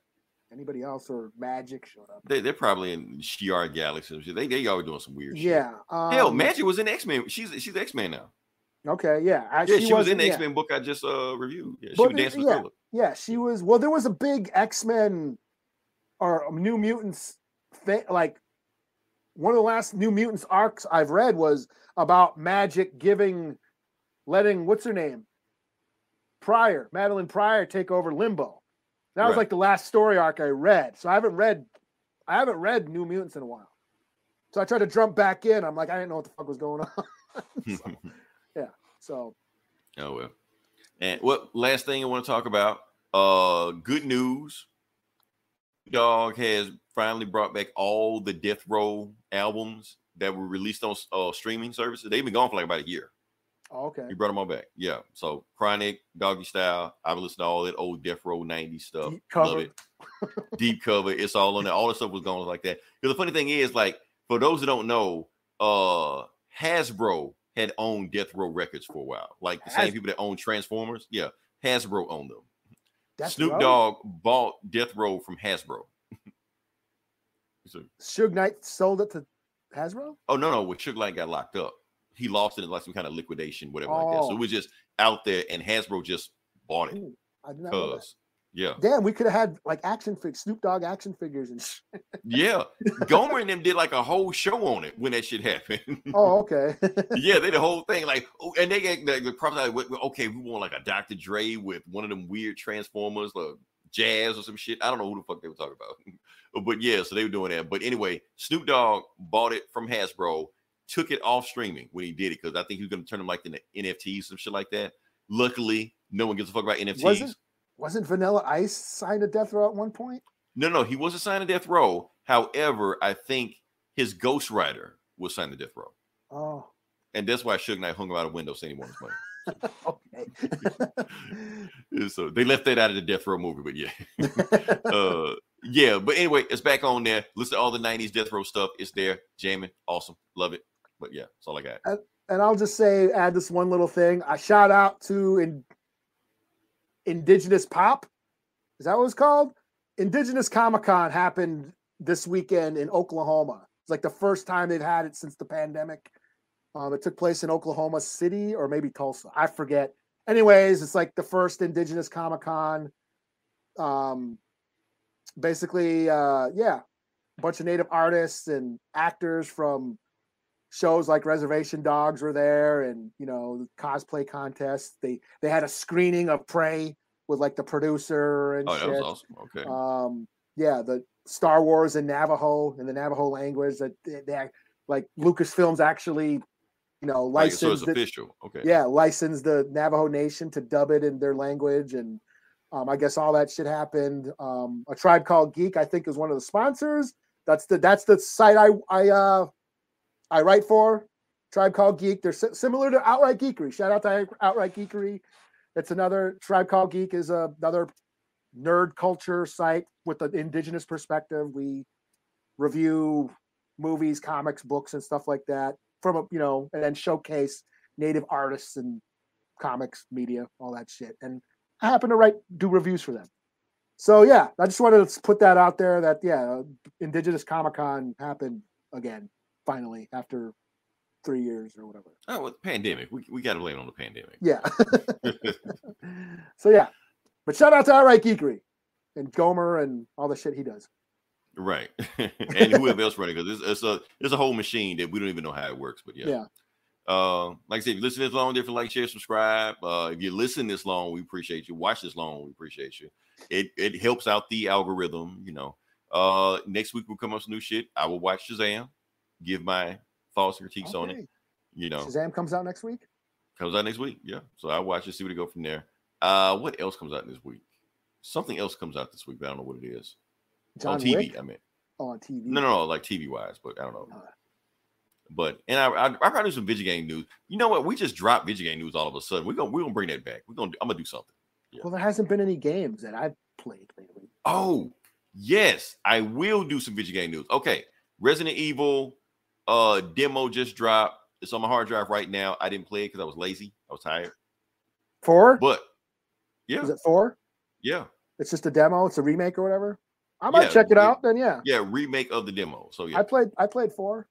anybody else or Magic showed up. They're probably in Shi'ar Galaxy. They always doing some weird shit. Yeah. Hell, Magic was in X-Men. She's X-Men now. Okay, yeah. She was in the X-Men book I just reviewed. Yeah, she was dancing with Philip. Yeah, she was. Well, there was a big X-Men or New Mutants one of the last New Mutants arcs I've read was about Magic letting what's her name, Madeline Pryor, take over Limbo. That was like the last story arc I read. So I haven't read New Mutants in a while. So I tried to jump back in. I'm like, I didn't know what the fuck was going on. So, yeah. So. Oh well. And what last thing I want to talk about? Good news. Dog has finally brought back all the Death Row albums that were released on streaming services. They've been gone for like about a year. Oh, okay. He brought them all back. Yeah. So Chronic, Doggy Style. I've listened to all that old Death Row 90s stuff. Deep cover. Love it. Deep cover. It's all on there. All the stuff was going like that. Because the funny thing is, like, for those who don't know, Hasbro had owned Death Row Records for a while. Like the same people that own Transformers. Yeah. Hasbro owned them. Snoop Dogg bought Death Row from Hasbro. So, Suge Knight sold it to Hasbro? Oh, no. When Suge Knight got locked up, he lost it in like some kind of liquidation, whatever like that. So it was just out there, and Hasbro just bought it. I did not know that. Yeah. Damn, we could have had like Snoop Dogg action figures and shit. Yeah. Gomer and them did like a whole show on it when that shit happened. Oh, okay. Yeah, they did the whole thing. Like, and they get the probably like, okay, we want like a Dr. Dre with one of them weird Transformers, like Jazz or some shit. I don't know who the fuck they were talking about. But yeah, so they were doing that. But anyway, Snoop Dogg bought it from Hasbro, took it off streaming when he did it, because I think he was going to turn them like into NFTs, some shit like that. Luckily, no one gives a fuck about NFTs. Wasn't Vanilla Ice signed to Death Row at one point? No, he wasn't signed to Death Row. However, I think his ghostwriter was signed to Death Row. Oh. And that's why Suge Knight hung him out a window saying he wanted his money. Okay. So they left that out of the Death Row movie, but yeah. Yeah, but anyway, it's back on there. Listen to all the 90s Death Row stuff. It's there. Jamming. Awesome. Love it. But yeah, that's all I got. And I'll just add this one little thing. I shout out to Indigenous Pop. Is that what it's called? Indigenous Comic-Con happened this weekend in Oklahoma. It's like the first time they've had it since the pandemic. It took place in Oklahoma City or maybe Tulsa. I forget. Anyways, it's like the first Indigenous Comic-Con. Basically, a bunch of Native artists and actors from shows like Reservation Dogs were there, and the cosplay contest. They had a screening of Prey with like the producer and shit. That was awesome. Okay. The Star Wars in Navajo, in the Navajo language, that they like Lucasfilms actually, licensed. So it's official. Okay. Yeah, licensed the Navajo Nation to dub it in their language, and I guess all that shit happened. A Tribe Called Geek, I think, is one of the sponsors. That's the site I write for, Tribe Called Geek. They're similar to Outright Geekery. Shout out to Outright Geekery. It's another Tribe Called Geek is another nerd culture site with an indigenous perspective. We review movies, comics, books, and stuff like that from and then showcase Native artists and comics, media, all that shit. And I happen to do reviews for them. So yeah, I just wanted to put that out there that Indigenous Comic-Con happened again. Finally, after 3 years or whatever. Oh, well, the pandemic. We got to blame it on the pandemic. Yeah. So yeah, but shout out to Outright Geekery and Gomer and all the shit he does. Right, and whoever else running, because it's a whole machine that we don't even know how it works. But yeah. Like I said, if you listen this long, different, like, share, subscribe. If you listen this long, we appreciate you. Watch this long, we appreciate you. It helps out the algorithm. Next week we'll come up with some new shit. I will watch Shazam. Give my thoughts and critiques on it. Shazam comes out next week? Comes out next week, yeah. So I'll watch it, see where to go from there. What else comes out this week? Something else comes out this week, but I don't know what it is. John on TV, Wick? I mean. Oh, on TV? No, like TV-wise, but I don't know. But, and I probably do some video game news. You know what? We just dropped video game news all of a sudden. We're gonna bring that back. I'm gonna do something. Yeah. Well, there hasn't been any games that I've played lately. Oh, yes. I will do some video game news. Okay. Resident Evil demo just dropped. It's on my hard drive right now. I didn't play it because I was lazy. I was tired. 4? But yeah. Is it 4? Yeah. It's just a demo. It's a remake or whatever. I might check it out. Then yeah. Yeah, remake of the demo. So yeah. I played 4.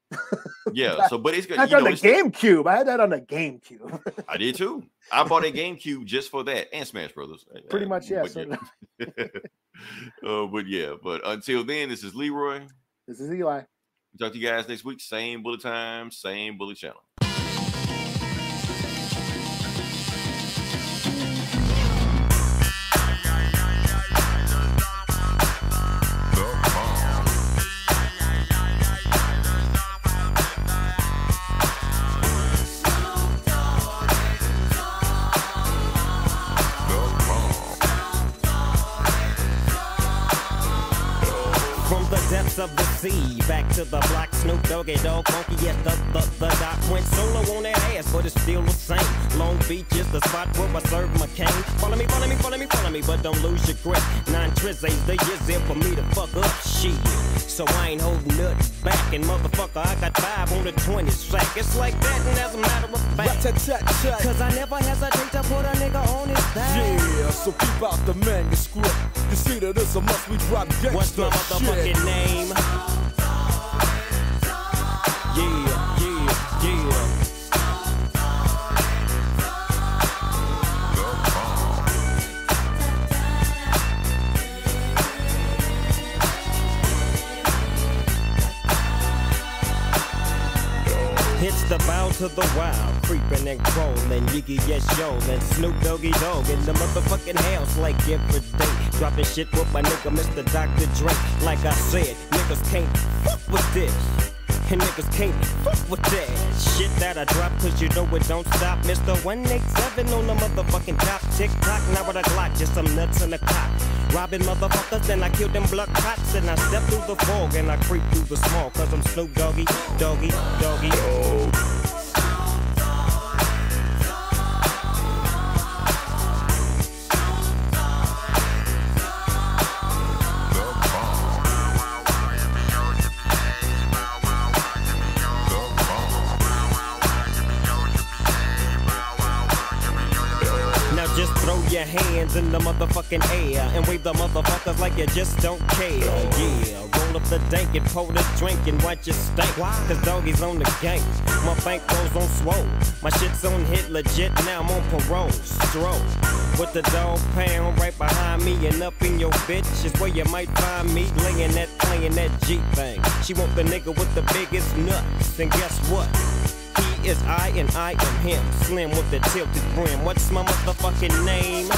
Yeah. So, but it's good. That's on the GameCube. I had that on the GameCube. I did too. I bought a GameCube just for that, and Smash Brothers. Pretty much, yeah. But yeah. But until then, this is Leroy. This is Eli. Talk to you guys next week. Same bullet time, same bullet channel. Of the sea, back to the block, Snoop Doggy Dogg, funky at the doc. Went solo on that ass, but it's still the same. Long Beach is the spot where I serve my cane. Follow me, but don't lose your grip. 9 tris ain't the years in for me to fuck up shit. So I ain't holding nothing back, and motherfucker, I got 5 on the 20 sack. It's like that, and as a matter of fact, cause I never hesitate to put a nigga on his back. Yeah, so keep out the manuscript. You see that it's a must we drop gangsta. What's my motherfucking name? Yeah. It's the bow to the wild, creeping and crawling, Yiggy yes yo, and Snoop Doggy Dogg in the motherfucking house like every day. Dropping shit with my nigga Mr. Dr. Dre. Like I said, niggas can't fuck with this. And niggas can't fuck with that shit that I drop, cause you know it don't stop. Mr. 187 on the motherfucking top. Tick-tock, now with a Glock, just some nuts in the cock. Robbing motherfuckers, then I kill them blood cops. And I step through the fog and I creep through the smog, cause I'm Snoop Doggy, Doggy, Doggy. Oh. Just throw your hands in the motherfucking air and wave the motherfuckers like you just don't care. Yeah, roll up the dank and pour the drink and watch it stink. Cause doggies on the gang, my bankroll's on swole. My shit's on hit legit, now I'm on parole. Stroll with the dog pound right behind me and up in your bitch is where you might find me playing that G thing. She want the nigga with the biggest nuts, and guess what? He is I and I am him. Slim with the tilted brim. What's my motherfucking name?